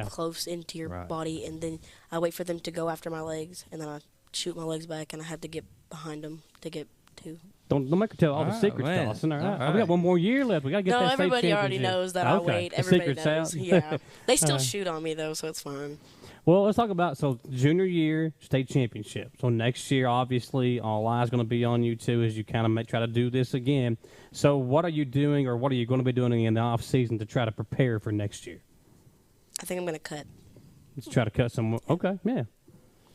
close into your body, and then I wait for them to go after my legs, and then I shoot my legs back, and I have to get behind them to get to. Don't make her tell all the secrets, Dawson. All right. We got one more year left. We got to get that state championship. Everybody already knows that I wait. Everybody knows. Out. Yeah. They still shoot on me, though, so it's fine. Well, let's talk about, junior year, state championship. So next year, obviously, all eyes going to be on you, too, as you kind of try to do this again. So what are you doing, or what are you going to be doing in the off season to try to prepare for next year? I think I'm going to cut. Let's try to cut some. Okay, yeah.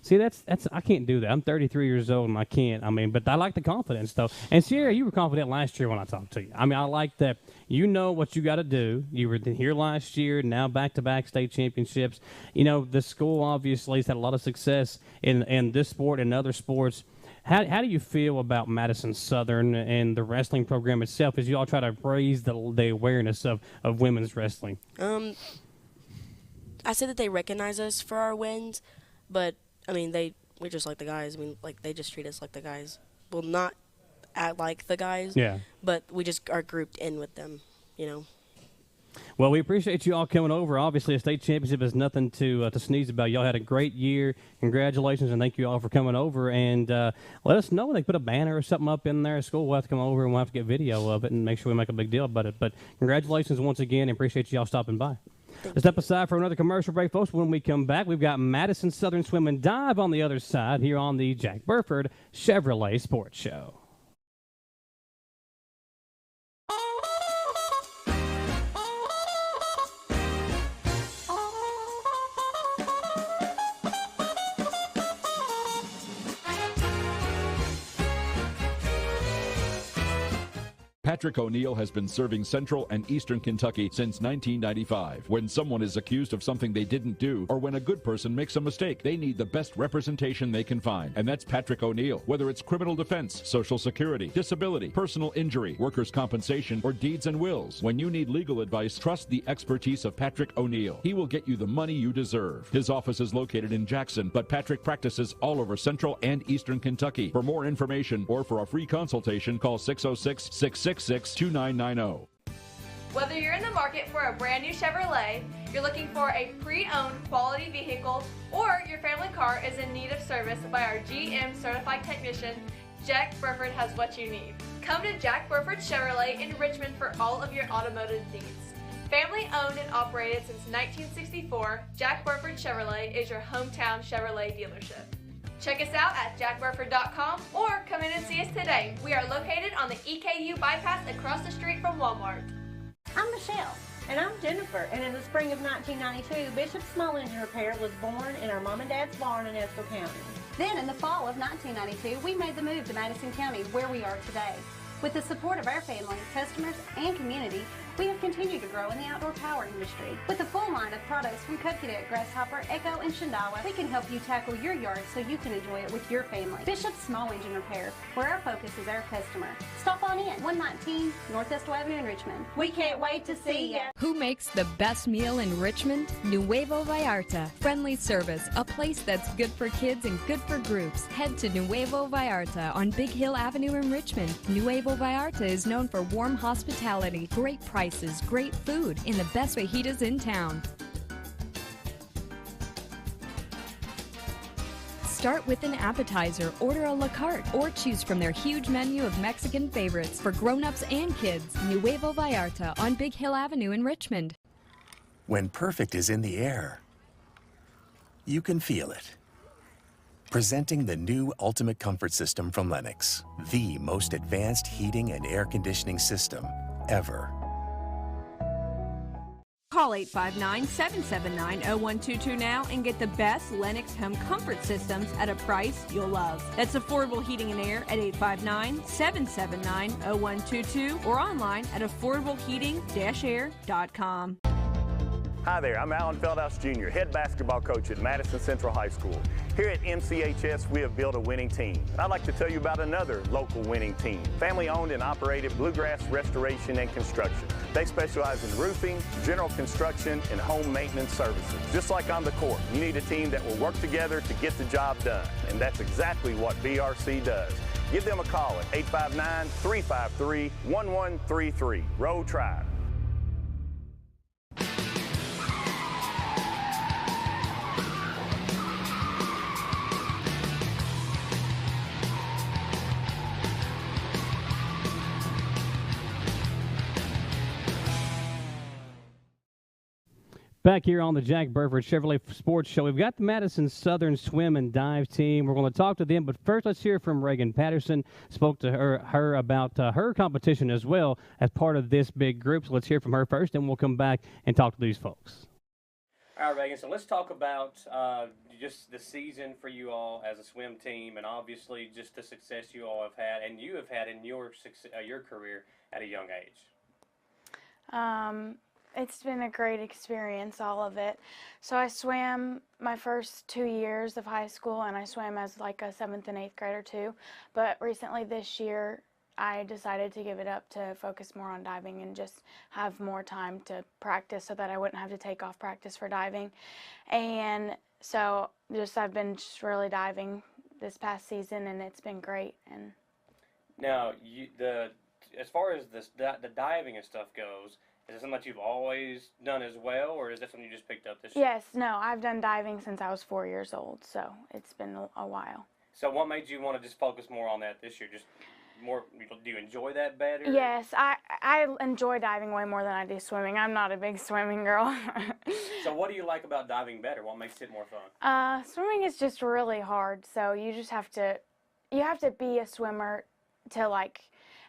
See, that's I can't do that. I'm 33 years old, and I can't. I mean, but I like the confidence, though. And, Sierra, you were confident last year when I talked to you. I mean, I like that you know what you got to do. You were here last year, now back-to-back state championships. You know, the school obviously has had a lot of success in this sport and other sports. How do you feel about Madison Southern and the wrestling program itself as you all try to raise the awareness of women's wrestling? I said that they recognize us for our wins, but I mean, we're just like the guys. I mean, like, they just treat us like the guys. Well, not act like the guys. Yeah. But we just are grouped in with them, you know. Well, we appreciate you all coming over. Obviously, a state championship is nothing to sneeze about. Y'all had a great year. Congratulations, and thank you all for coming over. And let us know when they put a banner or something up in there at school. We'll have to come over, and we'll have to get video of it and make sure we make a big deal about it. But congratulations once again, and appreciate you all stopping by. Let's step aside for another commercial break, folks. When we come back, we've got Madison Southern Swim and Dive on the other side here on the Jack Burford Chevrolet Sports Show. Patrick O'Neill has been serving Central and Eastern Kentucky since 1995. When someone is accused of something they didn't do, or when a good person makes a mistake, they need the best representation they can find. And that's Patrick O'Neill. Whether it's criminal defense, Social Security, disability, personal injury, workers' compensation, or deeds and wills, when you need legal advice, trust the expertise of Patrick O'Neill. He will get you the money you deserve. His office is located in Jackson, but Patrick practices all over Central and Eastern Kentucky. For more information or for a free consultation, call 606-666-2990. Whether you're in the market for a brand new Chevrolet, you're looking for a pre-owned quality vehicle, or your family car is in need of service by our GM certified technician, Jack Burford has what you need. Come to Jack Burford Chevrolet in Richmond for all of your automotive needs. Family owned and operated since 1964, Jack Burford Chevrolet is your hometown Chevrolet dealership. Check us out at jackburford.com or come in and see us today. We are located on the EKU bypass across the street from Walmart. I'm Michelle. And I'm Jennifer. And in the spring of 1992, Bishop Small Engine Repair was born in our mom and dad's barn in Estill County. Then in the fall of 1992, we made the move to Madison County, where we are today. With the support of our family, customers, and community, we have continued to grow in the outdoor power industry. With a full line of products from Cub Cadet, Grasshopper, Echo, and Shindawa, we can help you tackle your yard so you can enjoy it with your family. Bishop Small Engine Repair, where our focus is our customer. Stop on in, 119 North Estill Avenue in Richmond. We can't wait to see ya. Who makes the best meal in Richmond? Nuevo Vallarta. Friendly service, a place that's good for kids and good for groups. Head to Nuevo Vallarta on Big Hill Avenue in Richmond. Nuevo Vallarta is known for warm hospitality, great prices, great food, and the best fajitas in town. Start with an appetizer, order a la carte, or choose from their huge menu of Mexican favorites for grown-ups and kids. Nuevo Vallarta on Big Hill Avenue in Richmond. When perfect is in the air, you can feel it. Presenting the new Ultimate Comfort System from Lennox, the most advanced heating and air conditioning system ever. Call 859-779-0122 now and get the best Lennox home comfort systems at a price you'll love. That's affordable heating and air at 859-779-0122 or online at affordableheating-air.com. Hi there, I'm Alan Feldhouse Jr., head basketball coach at Madison Central High School. Here at MCHS, we have built a winning team. I'd like to tell you about another local winning team, family-owned and operated Bluegrass Restoration and Construction. They specialize in roofing, general construction, and home maintenance services. Just like on the court, you need a team that will work together to get the job done, and that's exactly what BRC does. Give them a call at 859-353-1133. Row Tribe. Back here on the Jack Burford Chevrolet Sports Show, we've got the Madison Southern Swim and Dive team. We're going to talk to them, but first let's hear from Reagan Patterson. Spoke to her about her competition as well as part of this big group. So let's hear from her first, and we'll come back and talk to these folks. All right, Reagan, so let's talk about just the season for you all as a swim team, and obviously just the success you all have had and you have had in your career at a young age. It's been a great experience, all of it. So I swam my first 2 years of high school, and I swam as like a 7th and 8th grader too. But recently this year, I decided to give it up to focus more on diving and just have more time to practice so that I wouldn't have to take off practice for diving. And so I've been just really diving this past season, and it's been great. And now, as far as the diving and stuff goes, is it something that you've always done as well, or is that something you just picked up this year? Yes, no, I've done diving since I was 4 years old, so it's been a while. So what made you want to just focus more on that this year? Just more, do you enjoy that better? Yes, I enjoy diving way more than I do swimming. I'm not a big swimming girl. So what do you like about diving better? What makes it more fun? Swimming is just really hard, so you just have to be a swimmer to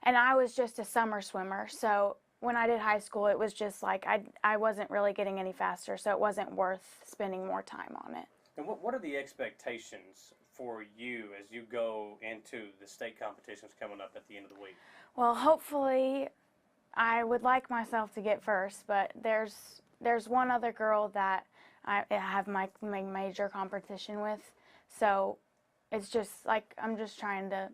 and I was just a summer swimmer, so when I did high school, it was just like I wasn't really getting any faster, so it wasn't worth spending more time on it. And what are the expectations for you as you go into the state competitions coming up at the end of the week? Well, hopefully, I would like myself to get first, but there's one other girl that I have my major competition with, so it's just like I'm just trying to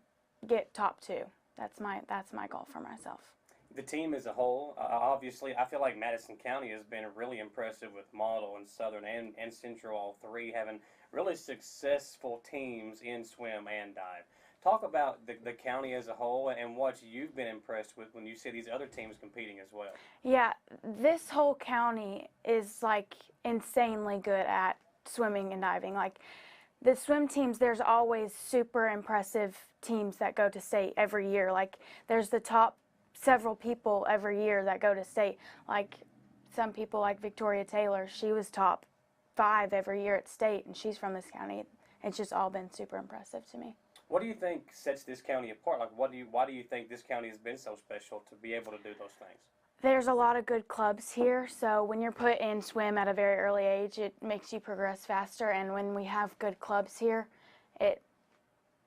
get top 2. That's my goal for myself. The team as a whole, obviously, I feel like Madison County has been really impressive with Model and Southern and Central, all three having really successful teams in swim and dive. Talk about the county as a whole and what you've been impressed with when you see these other teams competing as well. Yeah, this whole county is insanely good at swimming and diving. The swim teams, there's always super impressive teams that go to state every year. There's the top several people every year that go to state. Some people like Victoria Taylor, she was top 5 every year at state, and she's from this county. It's just all been super impressive to me. What do you think sets this county apart? Why do you think this county has been so special to be able to do those things? There's a lot of good clubs here, so when you're put in swim at a very early age, it makes you progress faster, and when we have good clubs here,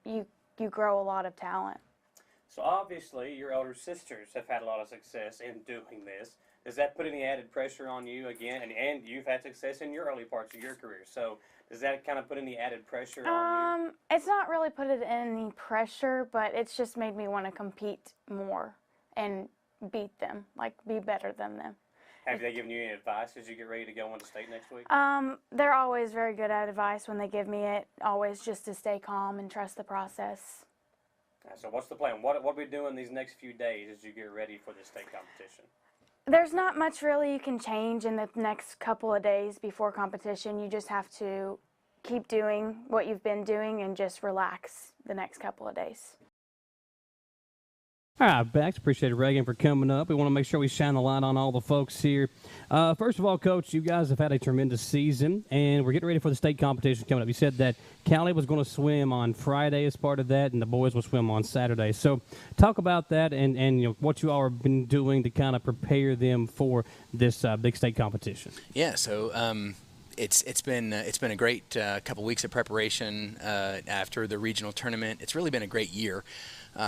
you grow a lot of talent. So obviously, your older sisters have had a lot of success in doing this. Does that put any added pressure on you again? And you've had success in your early parts of your career. So does that kind of put any added pressure on you? It's not really put any pressure, but it's just made me want to compete more and beat them, be better than them. Have they given you any advice as you get ready to go into state next week? They're always very good at advice when they give me it, always just to stay calm and trust the process. So what's the plan? What are we doing these next few days as you get ready for the state competition? There's not much really you can change in the next couple of days before competition. You just have to keep doing what you've been doing and just relax the next couple of days. All right, Bax, appreciate it, Reagan, for coming up. We want to make sure we shine the light on all the folks here. First of all, Coach, you guys have had a tremendous season, and we're getting ready for the state competition coming up. You said that Callie was going to swim on Friday as part of that, and the boys will swim on Saturday. So talk about that and you know, what you all have been doing to kind of prepare them for this big state competition. Yeah, so it's been a great couple weeks of preparation after the regional tournament. It's really been a great year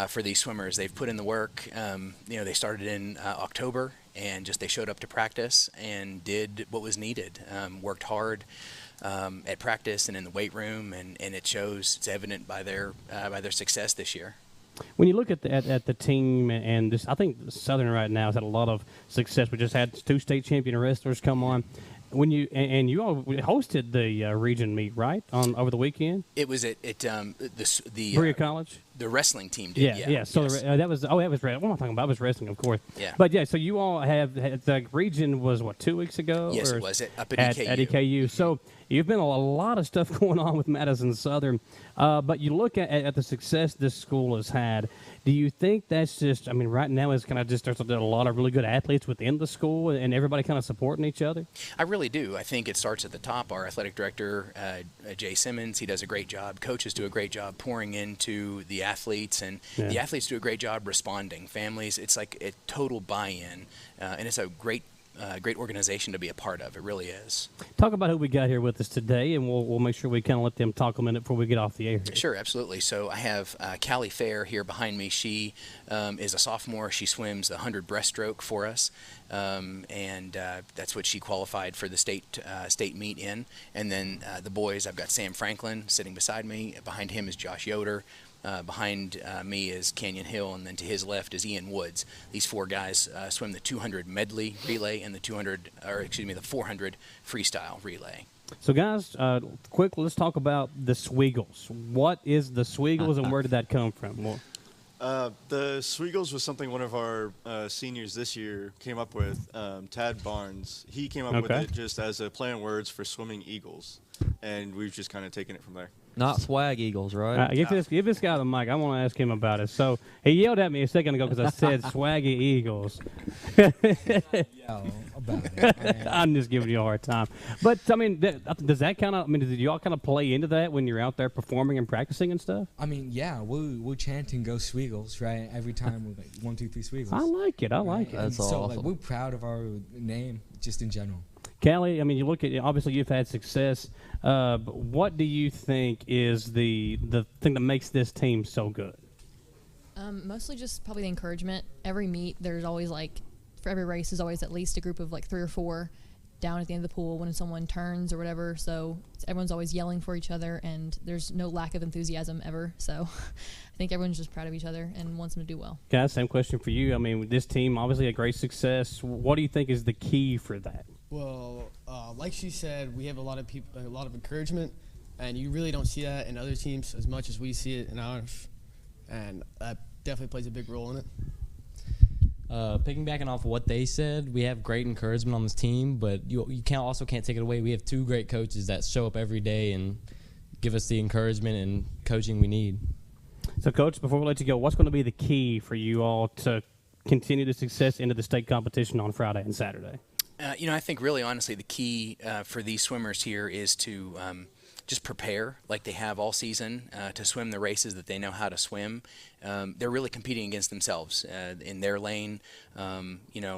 for these swimmers. They've put in the work. They started in October, and they showed up to practice and did what was needed. Worked hard at practice and in the weight room, and it shows. It's evident by their success this year. When you look at the team and this, I think Southern right now has had a lot of success. We just had 2 state champion wrestlers come on. When you all hosted the region meet, right, over the weekend? It was at the Berea College. The wrestling team did. Yeah. So yes. that was what am I talking about? It was wrestling, of course. Yeah. But yeah, so you all have the region was what 2 weeks ago? Yes, or it was up at EKU. At EKU. So you've been a lot of stuff going on with Madison Southern, but you look at the success this school has had. Do you think that's just? I mean, right now it's kind of just there's a lot of really good athletes within the school, and everybody kind of supporting each other. I really do. I think it starts at the top. Our athletic director, Jay Simmons, he does a great job. Coaches do a great job pouring into the athletes, and the athletes do a great job responding. Families, it's like a total buy-in, and it's a great organization to be a part of. It really is. Talk about who we got here with us today, and we'll make sure we kind of let them talk a minute before we get off the air here. Sure, absolutely. So I have Callie Fair here behind me. She is a sophomore. She swims the 100 breaststroke for us, and that's what she qualified for the state meet in. And then the boys, I've got Sam Franklin sitting beside me. Behind him is Josh Yoder. Behind me is Canyon Hill, and then to his left is Ian Woods. These 4 guys swim the 200 medley relay and the 400 freestyle relay. So, guys, quick, let's talk about the Sweagles. What is the Sweagles, and where did that come from? Well, the Sweagles was something one of our seniors this year came up with. Tad Barnes, he came up with it just as a play on words for swimming eagles, and we've just kind of taken it from there. Not swag eagles, right? Give this guy the mic. I want to ask him about it. So he yelled at me a second ago because I said swaggy eagles. I'm just giving you a hard time. But, I mean, does that kind of – I mean, did you all kind of play into that when you're out there performing and practicing and stuff? I mean, yeah, we're chanting "Go Sweagles," right? Every time we're like 1, 2, 3 Sweagles. I like it. I like it. That's so, awesome. Like, we're proud of our name just in general. Callie, I mean, you look at obviously you've had success. But what do you think is the thing that makes this team so good? Mostly just probably the encouragement. Every meet, there's always for every race, there's always at least a group of 3 or 4 down at the end of the pool when someone turns or whatever. So everyone's always yelling for each other, and there's no lack of enthusiasm ever. So I think everyone's just proud of each other and wants them to do well. Guys, same question for you. I mean, this team obviously had great success. What do you think is the key for that? Well, like she said, we have a lot of encouragement, and you really don't see that in other teams as much as we see it in ours, and that definitely plays a big role in it. Piggybacking off of what they said, we have great encouragement on this team, but you can't take it away. We have 2 great coaches that show up every day and give us the encouragement and coaching we need. So, Coach, before we let you go, what's going to be the key for you all to continue the success into the state competition on Friday and Saturday? I think really honestly the key for these swimmers here is to just prepare like they have all season to swim the races that they know how to swim. They're really competing against themselves in their lane,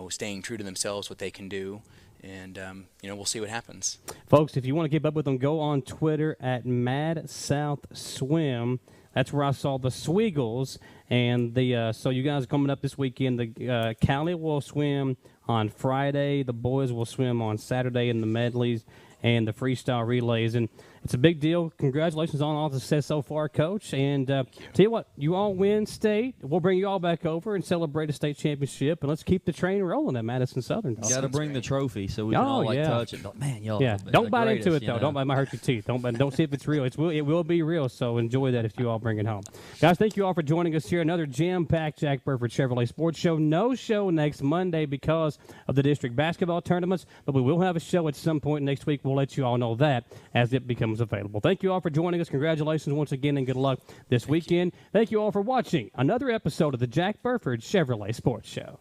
staying true to themselves, what they can do. And, we'll see what happens. Folks, if you want to keep up with them, go on Twitter at MadSouthSwim. That's where I saw the Sweagles. And so you guys coming up this weekend, the Callie will swim on Friday. The boys will swim on Saturday in the medleys and the freestyle relays. And it's a big deal. Congratulations on all the success so far, Coach. And tell you what, you all win state. We'll bring you all back over and celebrate a state championship. And let's keep the train rolling at Madison Southern. You got to bring the trophy so we can all touch it. Man, y'all. Yeah, don't bite into it, though. You know? Don't bite. It might hurt your teeth. Don't see if it's real. It will be real, so enjoy that if you all bring it home. Guys, thank you all for joining us here. Another jam-packed Jack Burford Chevrolet Sports Show. No show next Monday because of the district basketball tournaments, but we will have a show at some point next week. We'll let you all know that as it becomes available. Thank you all for joining us. Congratulations once again, and good luck this weekend. Thank you all for watching another episode of the Jack Burford Chevrolet Sports Show.